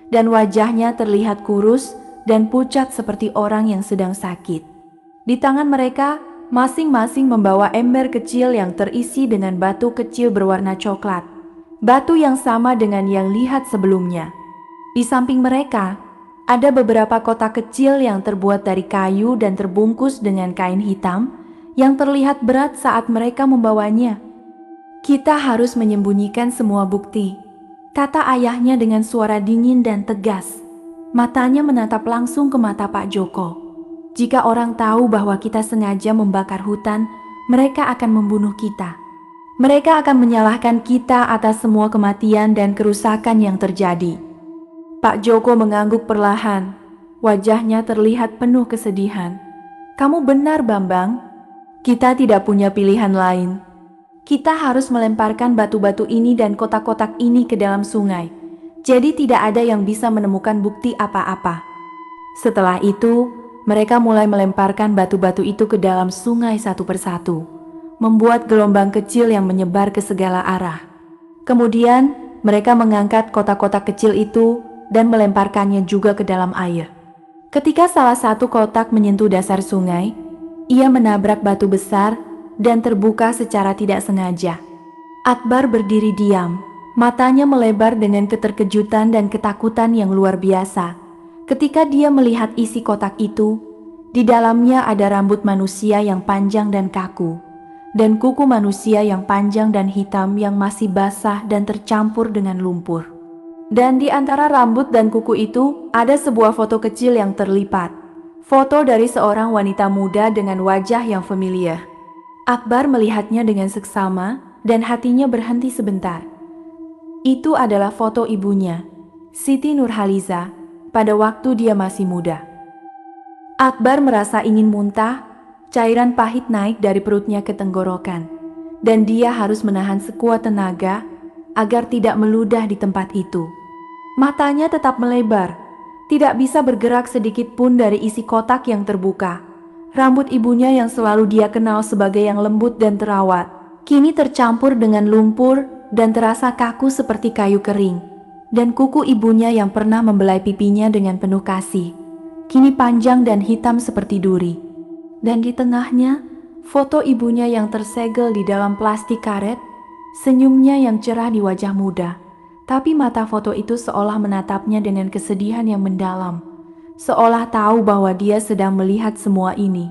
dan wajahnya terlihat kurus dan pucat seperti orang yang sedang sakit. Di tangan mereka, masing-masing membawa ember kecil yang terisi dengan batu kecil berwarna coklat, batu yang sama dengan yang lihat sebelumnya. Di samping mereka, ada beberapa kotak kecil yang terbuat dari kayu dan terbungkus dengan kain hitam yang terlihat berat saat mereka membawanya. Kita harus menyembunyikan semua bukti, kata ayahnya dengan suara dingin dan tegas. Matanya menatap langsung ke mata Pak Joko. Jika orang tahu bahwa kita sengaja membakar hutan, mereka akan membunuh kita. Mereka akan menyalahkan kita atas semua kematian dan kerusakan yang terjadi. Pak Joko mengangguk perlahan. Wajahnya terlihat penuh kesedihan. Kamu benar, Bambang. Kita tidak punya pilihan lain. Kita harus melemparkan batu-batu ini dan kotak-kotak ini ke dalam sungai. Jadi tidak ada yang bisa menemukan bukti apa-apa. Setelah itu, mereka mulai melemparkan batu-batu itu ke dalam sungai satu persatu, membuat gelombang kecil yang menyebar ke segala arah. Kemudian, mereka mengangkat kotak-kotak kecil itu dan melemparkannya juga ke dalam air. Ketika salah satu kotak menyentuh dasar sungai, ia menabrak batu besar dan terbuka secara tidak sengaja. Akbar berdiri diam, matanya melebar dengan keterkejutan dan ketakutan yang luar biasa. Ketika dia melihat isi kotak itu, di dalamnya ada rambut manusia yang panjang dan kaku, dan kuku manusia yang panjang dan hitam yang masih basah dan tercampur dengan lumpur. Dan di antara rambut dan kuku itu ada sebuah foto kecil yang terlipat. Foto dari seorang wanita muda dengan wajah yang familiar. Akbar melihatnya dengan seksama dan hatinya berhenti sebentar. Itu adalah foto ibunya, Siti Nurhaliza, pada waktu dia masih muda. Akbar merasa ingin muntah, cairan pahit naik dari perutnya ke tenggorokan, dan dia harus menahan sekuat tenaga agar tidak meludah di tempat itu. Matanya tetap melebar, tidak bisa bergerak sedikit pun dari isi kotak yang terbuka. Rambut ibunya yang selalu dia kenal sebagai yang lembut dan terawat, kini tercampur dengan lumpur dan terasa kaku seperti kayu kering. Dan kuku ibunya yang pernah membelai pipinya dengan penuh kasih, kini panjang dan hitam seperti duri. Dan di tengahnya, foto ibunya yang tersegel di dalam plastik karet, senyumnya yang cerah di wajah muda. Tapi mata foto itu seolah menatapnya dengan kesedihan yang mendalam, seolah tahu bahwa dia sedang melihat semua ini.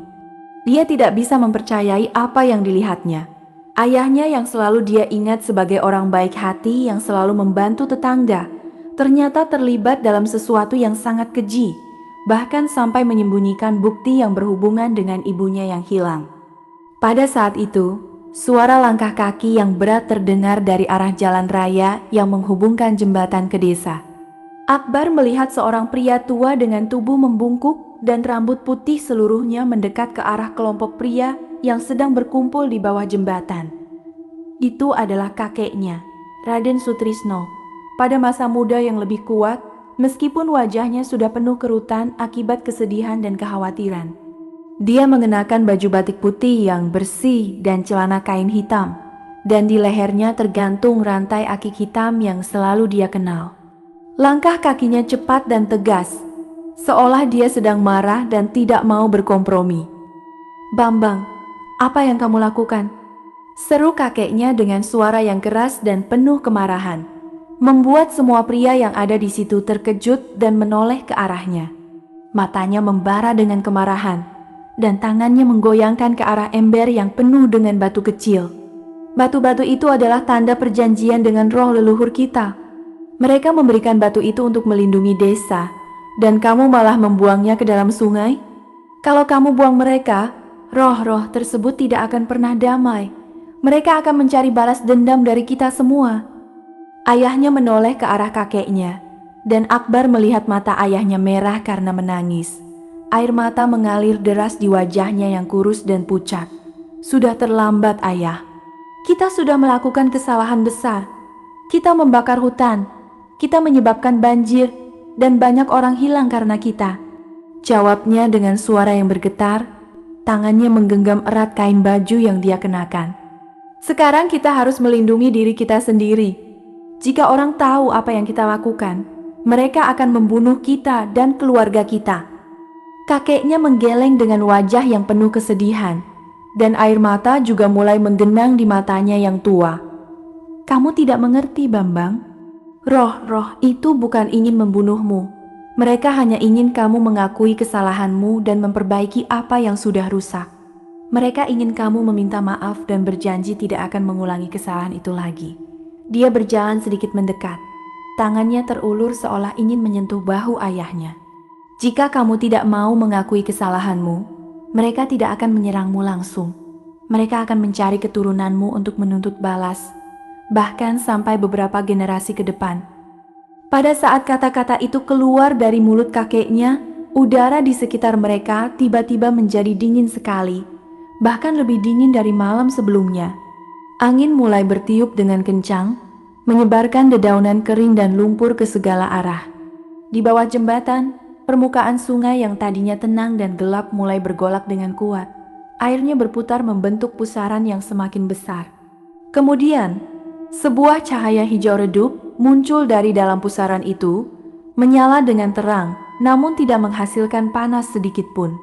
Dia tidak bisa mempercayai apa yang dilihatnya. Ayahnya yang selalu dia ingat sebagai orang baik hati yang selalu membantu tetangga, ternyata terlibat dalam sesuatu yang sangat keji, bahkan sampai menyembunyikan bukti yang berhubungan dengan ibunya yang hilang. Pada saat itu, suara langkah kaki yang berat terdengar dari arah jalan raya yang menghubungkan jembatan ke desa. Akbar melihat seorang pria tua dengan tubuh membungkuk dan rambut putih seluruhnya mendekat ke arah kelompok pria yang sedang berkumpul di bawah jembatan. Itu adalah kakeknya, Raden Sutrisno, pada masa muda yang lebih kuat, meskipun wajahnya sudah penuh kerutan akibat kesedihan dan kekhawatiran. Dia mengenakan baju batik putih yang bersih dan celana kain hitam, dan di lehernya tergantung rantai akik hitam yang selalu dia kenal. Langkah kakinya cepat dan tegas, seolah dia sedang marah dan tidak mau berkompromi. "Bambang, apa yang kamu lakukan?" seru kakeknya dengan suara yang keras dan penuh kemarahan, membuat semua pria yang ada di situ terkejut dan menoleh ke arahnya. Matanya membara dengan kemarahan, dan tangannya menggoyangkan ke arah ember yang penuh dengan batu kecil. Batu-batu itu adalah tanda perjanjian dengan roh leluhur kita. Mereka memberikan batu itu untuk melindungi desa, dan kamu malah membuangnya ke dalam sungai? Kalau kamu buang mereka, roh-roh tersebut tidak akan pernah damai. Mereka akan mencari balas dendam dari kita semua. Ayahnya menoleh ke arah kakeknya, dan Akbar melihat mata ayahnya merah karena menangis. Air mata mengalir deras di wajahnya yang kurus dan pucat. "Sudah terlambat, Ayah. Kita sudah melakukan kesalahan besar. Kita membakar hutan. Kita menyebabkan banjir, dan banyak orang hilang karena kita." Jawabnya dengan suara yang bergetar, tangannya menggenggam erat kain baju yang dia kenakan. "Sekarang kita harus melindungi diri kita sendiri. Jika orang tahu apa yang kita lakukan, mereka akan membunuh kita dan keluarga kita." Kakeknya menggeleng dengan wajah yang penuh kesedihan, dan air mata juga mulai menggenang di matanya yang tua. "Kamu tidak mengerti, Bambang. Roh-roh itu bukan ingin membunuhmu. Mereka hanya ingin kamu mengakui kesalahanmu dan memperbaiki apa yang sudah rusak. Mereka ingin kamu meminta maaf dan berjanji tidak akan mengulangi kesalahan itu lagi. Dia berjalan sedikit mendekat. Tangannya terulur seolah ingin menyentuh bahu ayahnya. Jika kamu tidak mau mengakui kesalahanmu, mereka tidak akan menyerangmu langsung. Mereka akan mencari keturunanmu untuk menuntut balas, bahkan sampai beberapa generasi ke depan. Pada saat kata-kata itu keluar dari mulut kakeknya, udara di sekitar mereka tiba-tiba menjadi dingin sekali, bahkan lebih dingin dari malam sebelumnya. Angin mulai bertiup dengan kencang, menyebarkan dedaunan kering dan lumpur ke segala arah. Di bawah jembatan, permukaan sungai yang tadinya tenang dan gelap mulai bergolak dengan kuat. Airnya berputar membentuk pusaran yang semakin besar. Kemudian, sebuah cahaya hijau redup muncul dari dalam pusaran itu, menyala dengan terang, namun tidak menghasilkan panas sedikit pun.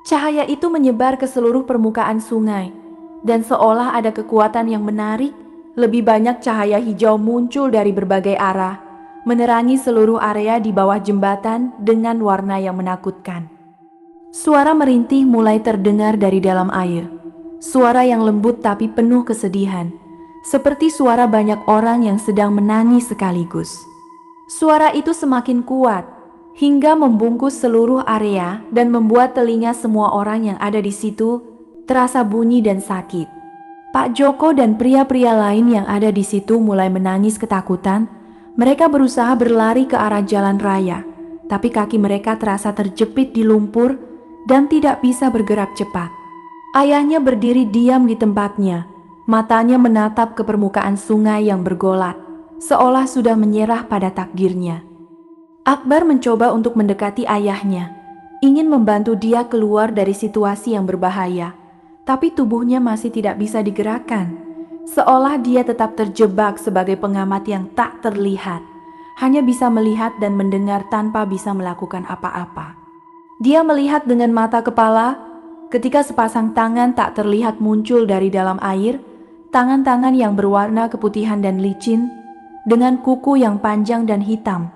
Cahaya itu menyebar ke seluruh permukaan sungai, dan seolah ada kekuatan yang menarik, lebih banyak cahaya hijau muncul dari berbagai arah, menerangi seluruh area di bawah jembatan dengan warna yang menakutkan. Suara merintih mulai terdengar dari dalam air. Suara yang lembut tapi penuh kesedihan, seperti suara banyak orang yang sedang menangis sekaligus. Suara itu semakin kuat, hingga membungkus seluruh area dan membuat telinga semua orang yang ada di situ terasa bunyi dan sakit. Pak Joko dan pria-pria lain yang ada di situ mulai menangis ketakutan. Mereka berusaha berlari ke arah jalan raya, tapi kaki mereka terasa terjepit di lumpur dan tidak bisa bergerak cepat. Ayahnya berdiri diam di tempatnya, matanya menatap ke permukaan sungai yang bergolak, seolah sudah menyerah pada takdirnya. Akbar mencoba untuk mendekati ayahnya, ingin membantu dia keluar dari situasi yang berbahaya, tapi tubuhnya masih tidak bisa digerakkan, seolah dia tetap terjebak sebagai pengamat yang tak terlihat, hanya bisa melihat dan mendengar tanpa bisa melakukan apa-apa. Dia melihat dengan mata kepala ketika sepasang tangan tak terlihat muncul dari dalam air, tangan-tangan yang berwarna keputihan dan licin, dengan kuku yang panjang dan hitam.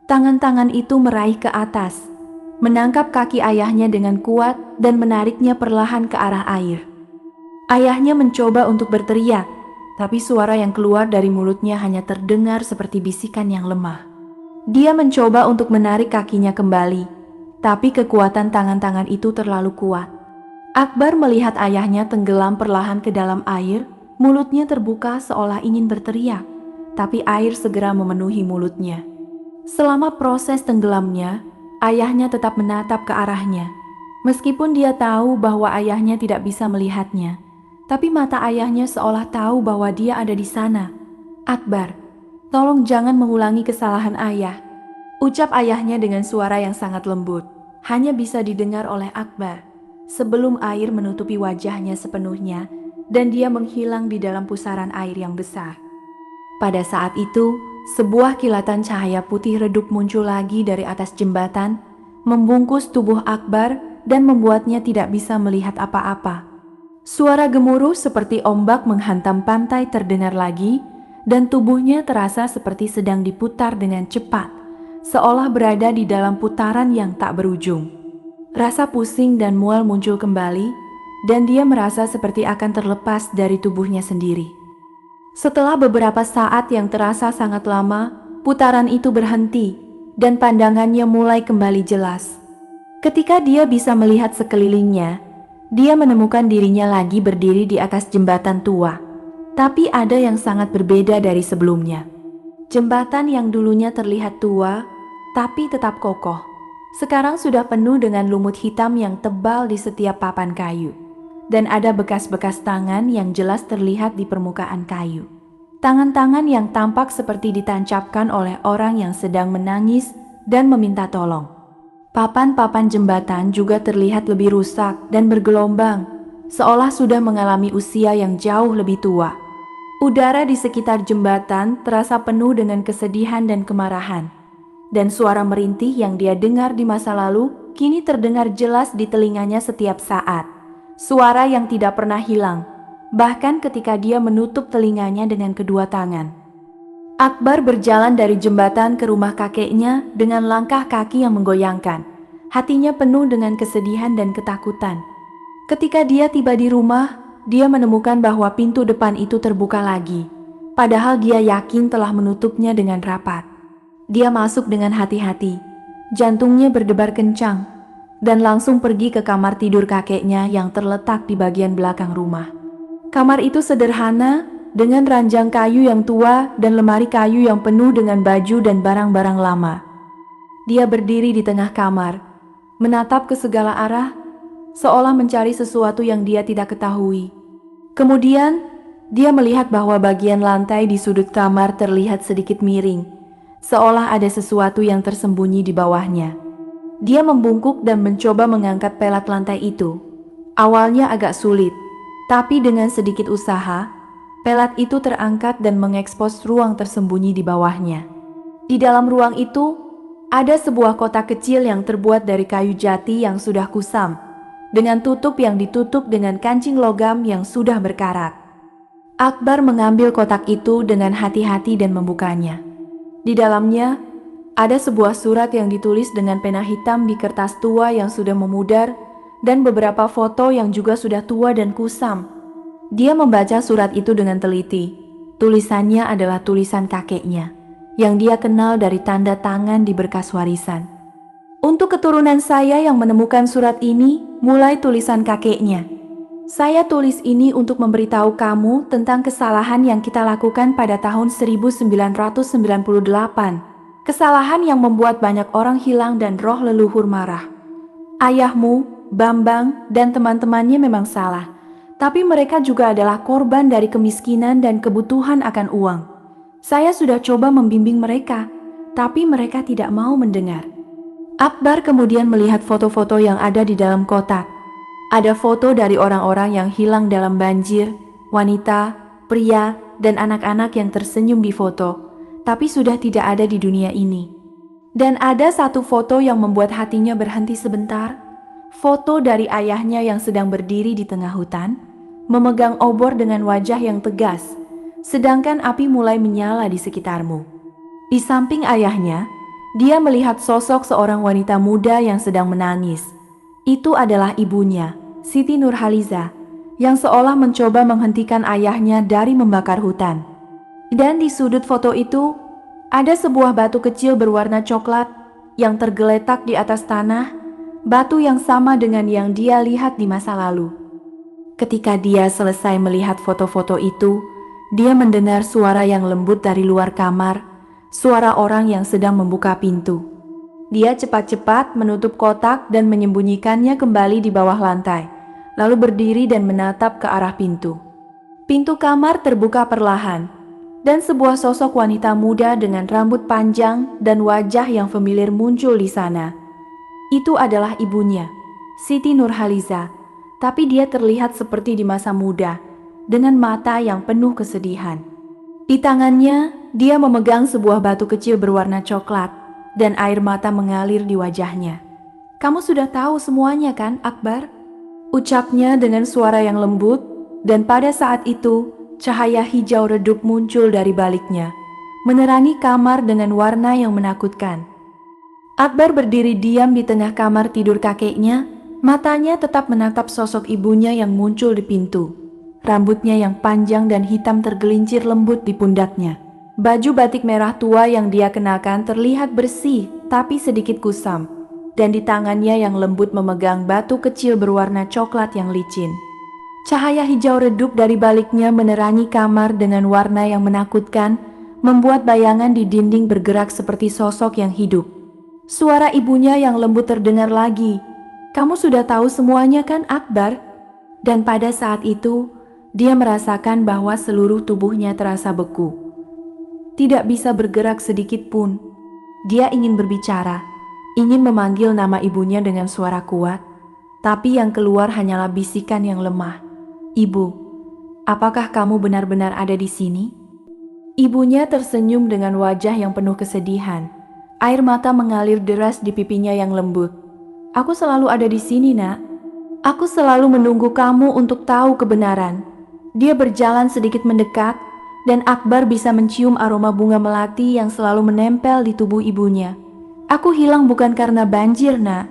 Tangan-tangan itu meraih ke atas, menangkap kaki ayahnya dengan kuat dan menariknya perlahan ke arah air. Ayahnya mencoba untuk berteriak, tapi suara yang keluar dari mulutnya hanya terdengar seperti bisikan yang lemah. Dia mencoba untuk menarik kakinya kembali, tapi kekuatan tangan-tangan itu terlalu kuat. Akbar melihat ayahnya tenggelam perlahan ke dalam air, mulutnya terbuka seolah ingin berteriak, tapi air segera memenuhi mulutnya. Selama proses tenggelamnya, ayahnya tetap menatap ke arahnya. Meskipun dia tahu bahwa ayahnya tidak bisa melihatnya, tapi mata ayahnya seolah tahu bahwa dia ada di sana. "Akbar, tolong jangan mengulangi kesalahan ayah," ucap ayahnya dengan suara yang sangat lembut, hanya bisa didengar oleh Akbar, sebelum air menutupi wajahnya sepenuhnya dan dia menghilang di dalam pusaran air yang besar. Pada saat itu, sebuah kilatan cahaya putih redup muncul lagi dari atas jembatan, membungkus tubuh Akbar dan membuatnya tidak bisa melihat apa-apa. Suara gemuruh seperti ombak menghantam pantai terdengar lagi, dan tubuhnya terasa seperti sedang diputar dengan cepat, seolah berada di dalam putaran yang tak berujung. Rasa pusing dan mual muncul kembali, dan dia merasa seperti akan terlepas dari tubuhnya sendiri. Setelah beberapa saat yang terasa sangat lama, putaran itu berhenti, dan pandangannya mulai kembali jelas. Ketika dia bisa melihat sekelilingnya, dia menemukan dirinya lagi berdiri di atas jembatan tua, tapi ada yang sangat berbeda dari sebelumnya. Jembatan yang dulunya terlihat tua, tapi tetap kokoh, sekarang sudah penuh dengan lumut hitam yang tebal di setiap papan kayu, dan ada bekas-bekas tangan yang jelas terlihat di permukaan kayu. Tangan-tangan yang tampak seperti ditancapkan oleh orang yang sedang menangis dan meminta tolong. Papan-papan jembatan juga terlihat lebih rusak dan bergelombang, seolah sudah mengalami usia yang jauh lebih tua. Udara di sekitar jembatan terasa penuh dengan kesedihan dan kemarahan, dan suara merintih yang dia dengar di masa lalu kini terdengar jelas di telinganya setiap saat. Suara yang tidak pernah hilang, bahkan ketika dia menutup telinganya dengan kedua tangan. Akbar berjalan dari jembatan ke rumah kakeknya dengan langkah kaki yang menggoyangkan. Hatinya penuh dengan kesedihan dan ketakutan. Ketika dia tiba di rumah, dia menemukan bahwa pintu depan itu terbuka lagi. Padahal dia yakin telah menutupnya dengan rapat. Dia masuk dengan hati-hati. Jantungnya berdebar kencang. Dan langsung pergi ke kamar tidur kakeknya yang terletak di bagian belakang rumah. Kamar itu sederhana, dengan ranjang kayu yang tua dan lemari kayu yang penuh dengan baju dan barang-barang lama. Dia berdiri di tengah kamar, menatap ke segala arah, seolah mencari sesuatu yang dia tidak ketahui. Kemudian, dia melihat bahwa bagian lantai di sudut kamar terlihat sedikit miring, seolah ada sesuatu yang tersembunyi di bawahnya. Dia membungkuk dan mencoba mengangkat pelat lantai itu. Awalnya agak sulit, tapi dengan sedikit usaha, pelat itu terangkat dan mengekspos ruang tersembunyi di bawahnya. Di dalam ruang itu, ada sebuah kotak kecil yang terbuat dari kayu jati yang sudah kusam, dengan tutup yang ditutup dengan kancing logam yang sudah berkarat. Akbar mengambil kotak itu dengan hati-hati dan membukanya. Di dalamnya, ada sebuah surat yang ditulis dengan pena hitam di kertas tua yang sudah memudar dan beberapa foto yang juga sudah tua dan kusam. Dia membaca surat itu dengan teliti. Tulisannya adalah tulisan kakeknya, yang dia kenal dari tanda tangan di berkas warisan. Untuk keturunan saya yang menemukan surat ini, mulai tulisan kakeknya. Saya tulis ini untuk memberitahu kamu tentang kesalahan yang kita lakukan pada tahun 1998. Kesalahan yang membuat banyak orang hilang dan roh leluhur marah. Ayahmu, Bambang, dan teman-temannya memang salah. Tapi mereka juga adalah korban dari kemiskinan dan kebutuhan akan uang. Saya sudah coba membimbing mereka, tapi mereka tidak mau mendengar. Akbar kemudian melihat foto-foto yang ada di dalam kotak. Ada foto dari orang-orang yang hilang dalam banjir, wanita, pria, dan anak-anak yang tersenyum di foto, tapi sudah tidak ada di dunia ini. Dan ada satu foto yang membuat hatinya berhenti sebentar. Foto dari ayahnya yang sedang berdiri di tengah hutan, memegang obor dengan wajah yang tegas, sedangkan api mulai menyala di sekitarmu. Di samping ayahnya, dia melihat sosok seorang wanita muda yang sedang menangis. Itu adalah ibunya, Siti Nurhaliza, yang seolah mencoba menghentikan ayahnya dari membakar hutan. Dan di sudut foto itu, ada sebuah batu kecil berwarna coklat yang tergeletak di atas tanah, batu yang sama dengan yang dia lihat di masa lalu. Ketika dia selesai melihat foto-foto itu, dia mendengar suara yang lembut dari luar kamar, suara orang yang sedang membuka pintu. Dia cepat-cepat menutup kotak dan menyembunyikannya kembali di bawah lantai, lalu berdiri dan menatap ke arah pintu. Pintu kamar terbuka perlahan, dan sebuah sosok wanita muda dengan rambut panjang dan wajah yang familiar muncul di sana. Itu adalah ibunya, Siti Nurhaliza, tapi dia terlihat seperti di masa muda, dengan mata yang penuh kesedihan. Di tangannya, dia memegang sebuah batu kecil berwarna coklat, dan air mata mengalir di wajahnya. "Kamu sudah tahu semuanya kan, Akbar?" ucapnya dengan suara yang lembut, dan pada saat itu, cahaya hijau redup muncul dari baliknya, menerangi kamar dengan warna yang menakutkan. Akbar berdiri diam di tengah kamar tidur kakeknya, matanya tetap menatap sosok ibunya yang muncul di pintu. Rambutnya yang panjang dan hitam tergelincir lembut di pundaknya. Baju batik merah tua yang dia kenakan terlihat bersih tapi sedikit kusam, dan di tangannya yang lembut memegang batu kecil berwarna coklat yang licin. Cahaya hijau redup dari baliknya menerangi kamar dengan warna yang menakutkan, membuat bayangan di dinding bergerak seperti sosok yang hidup. Suara ibunya yang lembut terdengar lagi. "Kamu sudah tahu semuanya kan, Akbar?" Dan pada saat itu, dia merasakan bahwa seluruh tubuhnya terasa beku. Tidak bisa bergerak sedikit pun. Dia ingin berbicara, ingin memanggil nama ibunya dengan suara kuat, tapi yang keluar hanyalah bisikan yang lemah. "Ibu, apakah kamu benar-benar ada di sini?" Ibunya tersenyum dengan wajah yang penuh kesedihan. Air mata mengalir deras di pipinya yang lembut. "Aku selalu ada di sini, Nak. Aku selalu menunggu kamu untuk tahu kebenaran." Dia berjalan sedikit mendekat, dan Akbar bisa mencium aroma bunga melati yang selalu menempel di tubuh ibunya. "Aku hilang bukan karena banjir, Nak.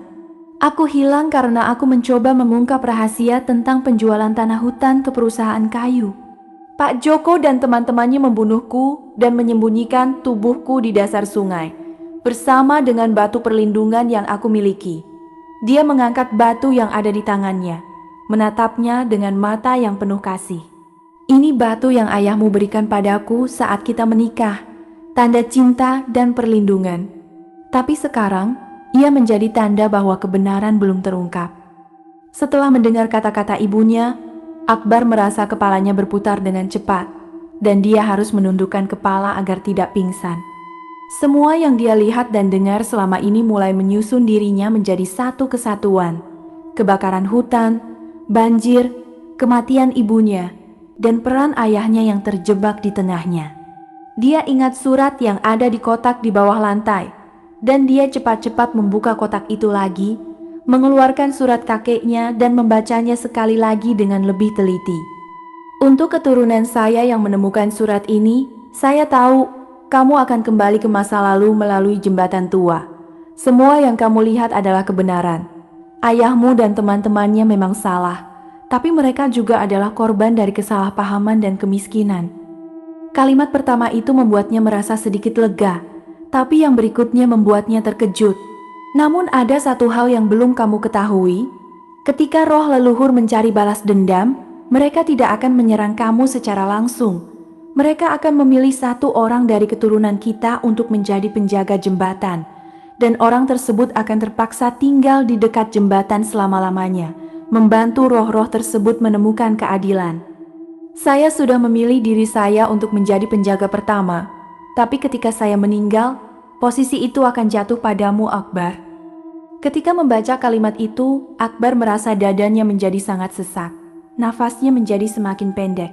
Aku hilang karena aku mencoba mengungkap rahasia tentang penjualan tanah hutan ke perusahaan kayu. Pak Joko dan teman-temannya membunuhku dan menyembunyikan tubuhku di dasar sungai, bersama dengan batu perlindungan yang aku miliki. Dia mengangkat batu yang ada di tangannya, menatapnya dengan mata yang penuh kasih. Ini batu yang ayahmu berikan padaku saat kita menikah, tanda cinta dan perlindungan. Tapi sekarang, ia menjadi tanda bahwa kebenaran belum terungkap. Setelah mendengar kata-kata ibunya, Akbar merasa kepalanya berputar dengan cepat, dan dia harus menundukkan kepala agar tidak pingsan. Semua yang dia lihat dan dengar selama ini mulai menyusun dirinya menjadi satu kesatuan. Kebakaran hutan, banjir, kematian ibunya, dan peran ayahnya yang terjebak di tengahnya. Dia ingat surat yang ada di kotak di bawah lantai, dan dia cepat-cepat membuka kotak itu lagi, mengeluarkan surat kakeknya dan membacanya sekali lagi dengan lebih teliti. Untuk keturunan saya yang menemukan surat ini, saya tahu kamu akan kembali ke masa lalu melalui jembatan tua. Semua yang kamu lihat adalah kebenaran. Ayahmu dan teman-temannya memang salah, tapi mereka juga adalah korban dari kesalahpahaman dan kemiskinan. Kalimat pertama itu membuatnya merasa sedikit lega, tapi yang berikutnya membuatnya terkejut. Namun ada satu hal yang belum kamu ketahui. Ketika roh leluhur mencari balas dendam, mereka tidak akan menyerang kamu secara langsung. Mereka akan memilih satu orang dari keturunan kita untuk menjadi penjaga jembatan, dan orang tersebut akan terpaksa tinggal di dekat jembatan selama-lamanya, membantu roh-roh tersebut menemukan keadilan. Saya sudah memilih diri saya untuk menjadi penjaga pertama. Tapi ketika saya meninggal, posisi itu akan jatuh padamu, Akbar. Ketika membaca kalimat itu, Akbar merasa dadanya menjadi sangat sesak. Nafasnya menjadi semakin pendek.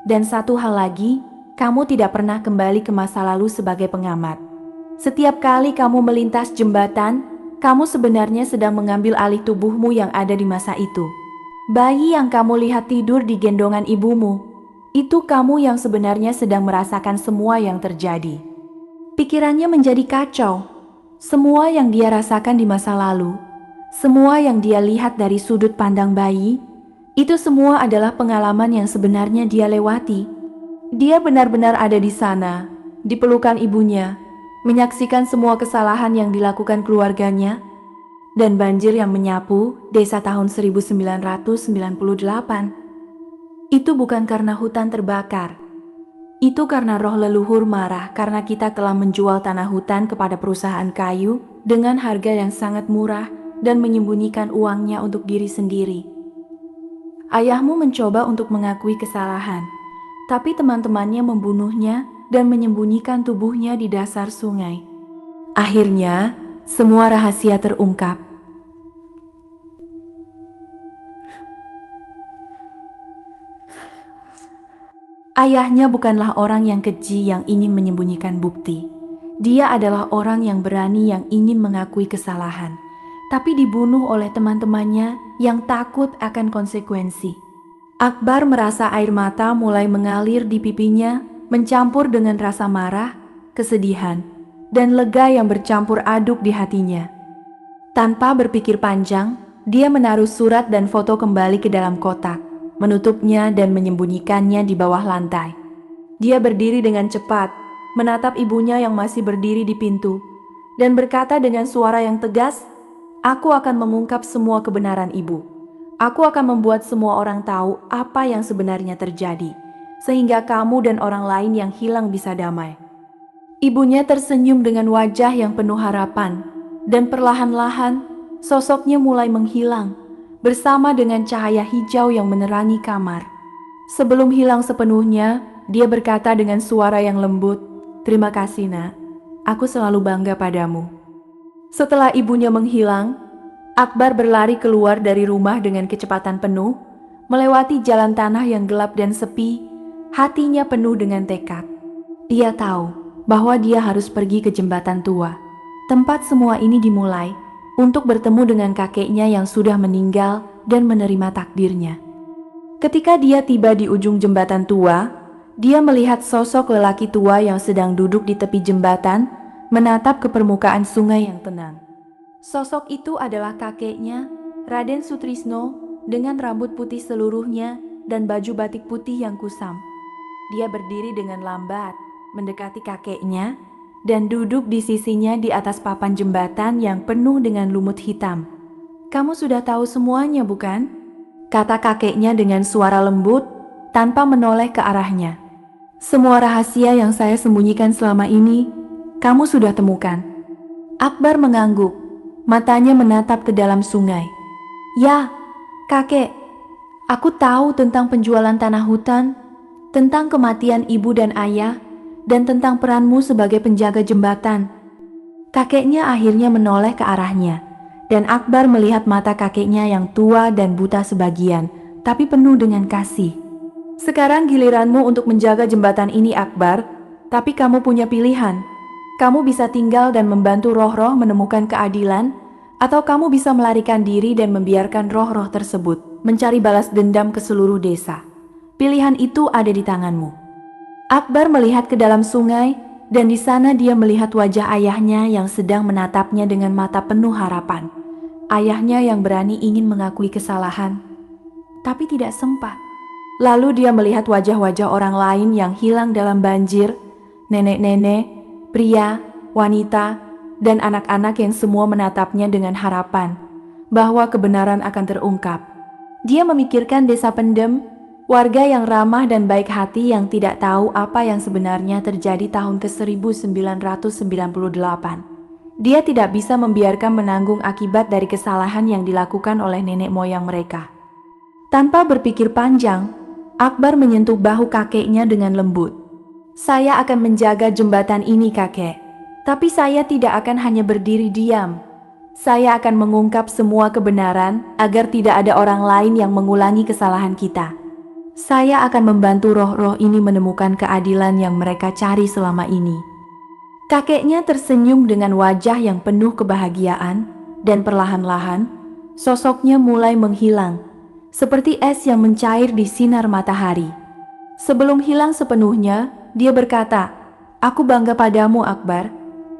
Dan satu hal lagi, kamu tidak pernah kembali ke masa lalu sebagai pengamat. Setiap kali kamu melintas jembatan, kamu sebenarnya sedang mengambil alih tubuhmu yang ada di masa itu. Bayi yang kamu lihat tidur di gendongan ibumu, itu kamu yang sebenarnya sedang merasakan semua yang terjadi. Pikirannya menjadi kacau. Semua yang dia rasakan di masa lalu, semua yang dia lihat dari sudut pandang bayi, itu semua adalah pengalaman yang sebenarnya dia lewati. Dia benar-benar ada di sana, di pelukan ibunya, menyaksikan semua kesalahan yang dilakukan keluarganya, dan banjir yang menyapu desa tahun 1998. Itu bukan karena hutan terbakar. Itu karena roh leluhur marah karena kita telah menjual tanah hutan kepada perusahaan kayu dengan harga yang sangat murah dan menyembunyikan uangnya untuk diri sendiri. Ayahmu mencoba untuk mengakui kesalahan, tapi teman-temannya membunuhnya dan menyembunyikan tubuhnya di dasar sungai. Akhirnya, semua rahasia terungkap. Ayahnya bukanlah orang yang keji yang ingin menyembunyikan bukti. Dia adalah orang yang berani yang ingin mengakui kesalahan, tapi dibunuh oleh teman-temannya yang takut akan konsekuensi. Akbar merasa air mata mulai mengalir di pipinya, mencampur dengan rasa marah, kesedihan, dan lega yang bercampur aduk di hatinya. Tanpa berpikir panjang, dia menaruh surat dan foto kembali ke dalam kotak, menutupnya dan menyembunyikannya di bawah lantai. Dia berdiri dengan cepat, menatap ibunya yang masih berdiri di pintu, dan berkata dengan suara yang tegas, "Aku akan mengungkap semua kebenaran ibu. Aku akan membuat semua orang tahu apa yang sebenarnya terjadi, sehingga kamu dan orang lain yang hilang bisa damai." Ibunya tersenyum dengan wajah yang penuh harapan, dan perlahan-lahan sosoknya mulai menghilang, bersama dengan cahaya hijau yang menerangi kamar. Sebelum hilang sepenuhnya, dia berkata dengan suara yang lembut, "Terima kasih, Nak. Aku selalu bangga padamu." Setelah ibunya menghilang, Akbar berlari keluar dari rumah dengan kecepatan penuh, melewati jalan tanah yang gelap dan sepi, hatinya penuh dengan tekad. Dia tahu bahwa dia harus pergi ke jembatan tua, tempat semua ini dimulai, untuk bertemu dengan kakeknya yang sudah meninggal dan menerima takdirnya. Ketika dia tiba di ujung jembatan tua, dia melihat sosok lelaki tua yang sedang duduk di tepi jembatan, menatap ke permukaan sungai yang tenang. Sosok itu adalah kakeknya, Raden Sutrisno, dengan rambut putih seluruhnya dan baju batik putih yang kusam. Dia berdiri dengan lambat, mendekati kakeknya, dan duduk di sisinya di atas papan jembatan yang penuh dengan lumut hitam. "Kamu sudah tahu semuanya, bukan?" kata kakeknya dengan suara lembut, tanpa menoleh ke arahnya. "Semua rahasia yang saya sembunyikan selama ini, kamu sudah temukan." Akbar mengangguk, matanya menatap ke dalam sungai. "Ya, kakek, aku tahu tentang penjualan tanah hutan, tentang kematian ibu dan ayah, dan tentang peranmu sebagai penjaga jembatan." Kakeknya akhirnya menoleh ke arahnya, dan Akbar melihat mata kakeknya yang tua dan buta sebagian, tapi penuh dengan kasih. "Sekarang giliranmu untuk menjaga jembatan ini, Akbar, tapi kamu punya pilihan. Kamu bisa tinggal dan membantu roh-roh menemukan keadilan, atau kamu bisa melarikan diri dan membiarkan roh-roh tersebut mencari balas dendam ke seluruh desa. Pilihan itu ada di tanganmu." Akbar melihat ke dalam sungai, dan di sana dia melihat wajah ayahnya yang sedang menatapnya dengan mata penuh harapan. Ayahnya yang berani ingin mengakui kesalahan, tapi tidak sempat. Lalu dia melihat wajah-wajah orang lain yang hilang dalam banjir, nenek-nenek, pria, wanita, dan anak-anak yang semua menatapnya dengan harapan bahwa kebenaran akan terungkap. Dia memikirkan desa Pendem, warga yang ramah dan baik hati yang tidak tahu apa yang sebenarnya terjadi tahun ke-1998. Dia tidak bisa membiarkan menanggung akibat dari kesalahan yang dilakukan oleh nenek moyang mereka. Tanpa berpikir panjang, Akbar menyentuh bahu kakeknya dengan lembut. "Saya akan menjaga jembatan ini, kakek. Tapi saya tidak akan hanya berdiri diam. Saya akan mengungkap semua kebenaran agar tidak ada orang lain yang mengulangi kesalahan kita. Saya akan membantu roh-roh ini menemukan keadilan yang mereka cari selama ini." Kakeknya tersenyum dengan wajah yang penuh kebahagiaan, dan perlahan-lahan sosoknya mulai menghilang, seperti es yang mencair di sinar matahari. Sebelum hilang sepenuhnya, dia berkata, "Aku bangga padamu, Akbar.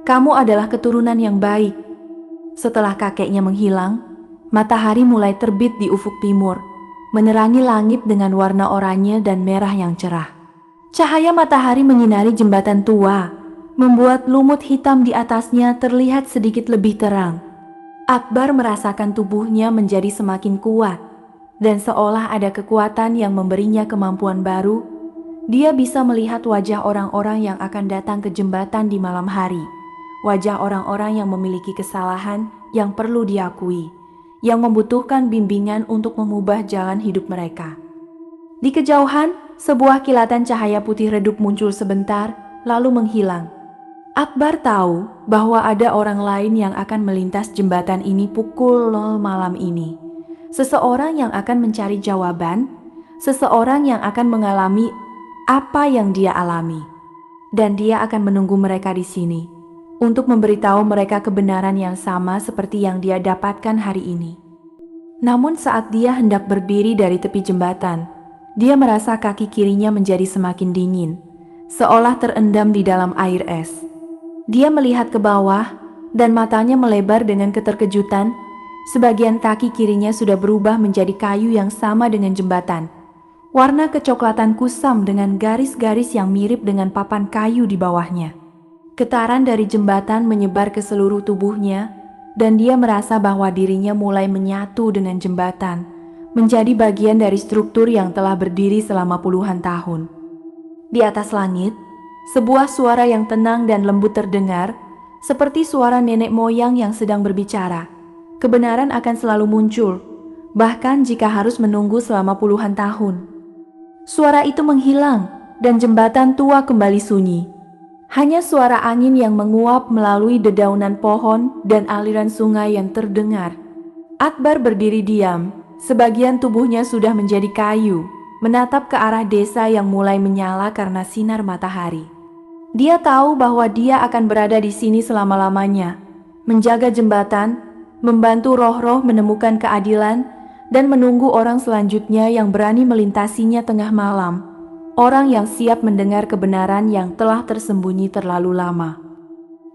Kamu adalah keturunan yang baik." Setelah kakeknya menghilang, matahari mulai terbit di ufuk timur, menerangi langit dengan warna oranye dan merah yang cerah. Cahaya matahari menyinari jembatan tua, membuat lumut hitam di atasnya terlihat sedikit lebih terang. Akbar merasakan tubuhnya menjadi semakin kuat, dan seolah ada kekuatan yang memberinya kemampuan baru. Dia bisa melihat wajah orang-orang yang akan datang ke jembatan di malam hari, wajah orang-orang yang memiliki kesalahan yang perlu diakui, yang membutuhkan bimbingan untuk mengubah jalan hidup mereka. Di kejauhan, sebuah kilatan cahaya putih redup muncul sebentar, lalu menghilang. Akbar tahu bahwa ada orang lain yang akan melintas jembatan ini pukul 0 malam ini. Seseorang yang akan mencari jawaban, seseorang yang akan mengalami apa yang dia alami. Dan dia akan menunggu mereka di sini, untuk memberitahu mereka kebenaran yang sama seperti yang dia dapatkan hari ini. Namun saat dia hendak berdiri dari tepi jembatan, dia merasa kaki kirinya menjadi semakin dingin, seolah terendam di dalam air es. Dia melihat ke bawah, dan matanya melebar dengan keterkejutan. Sebagian kaki kirinya sudah berubah menjadi kayu yang sama dengan jembatan. Warna kecoklatan kusam dengan garis-garis yang mirip dengan papan kayu di bawahnya. Getaran dari jembatan menyebar ke seluruh tubuhnya, dan dia merasa bahwa dirinya mulai menyatu dengan jembatan, menjadi bagian dari struktur yang telah berdiri selama puluhan tahun. Di atas langit, sebuah suara yang tenang dan lembut terdengar, seperti suara nenek moyang yang sedang berbicara. Kebenaran akan selalu muncul, bahkan jika harus menunggu selama puluhan tahun. Suara itu menghilang, dan jembatan tua kembali sunyi. Hanya suara angin yang menguap melalui dedaunan pohon dan aliran sungai yang terdengar. Akbar berdiri diam, sebagian tubuhnya sudah menjadi kayu, menatap ke arah desa yang mulai menyala karena sinar matahari. Dia tahu bahwa dia akan berada di sini selama-lamanya, menjaga jembatan, membantu roh-roh menemukan keadilan, dan menunggu orang selanjutnya yang berani melintasinya tengah malam, orang yang siap mendengar kebenaran yang telah tersembunyi terlalu lama.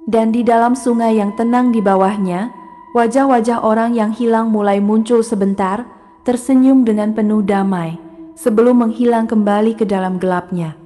Dan di dalam sungai yang tenang di bawahnya, Wajah-wajah orang yang hilang mulai muncul sebentar, tersenyum dengan penuh damai, sebelum menghilang kembali ke dalam gelapnya.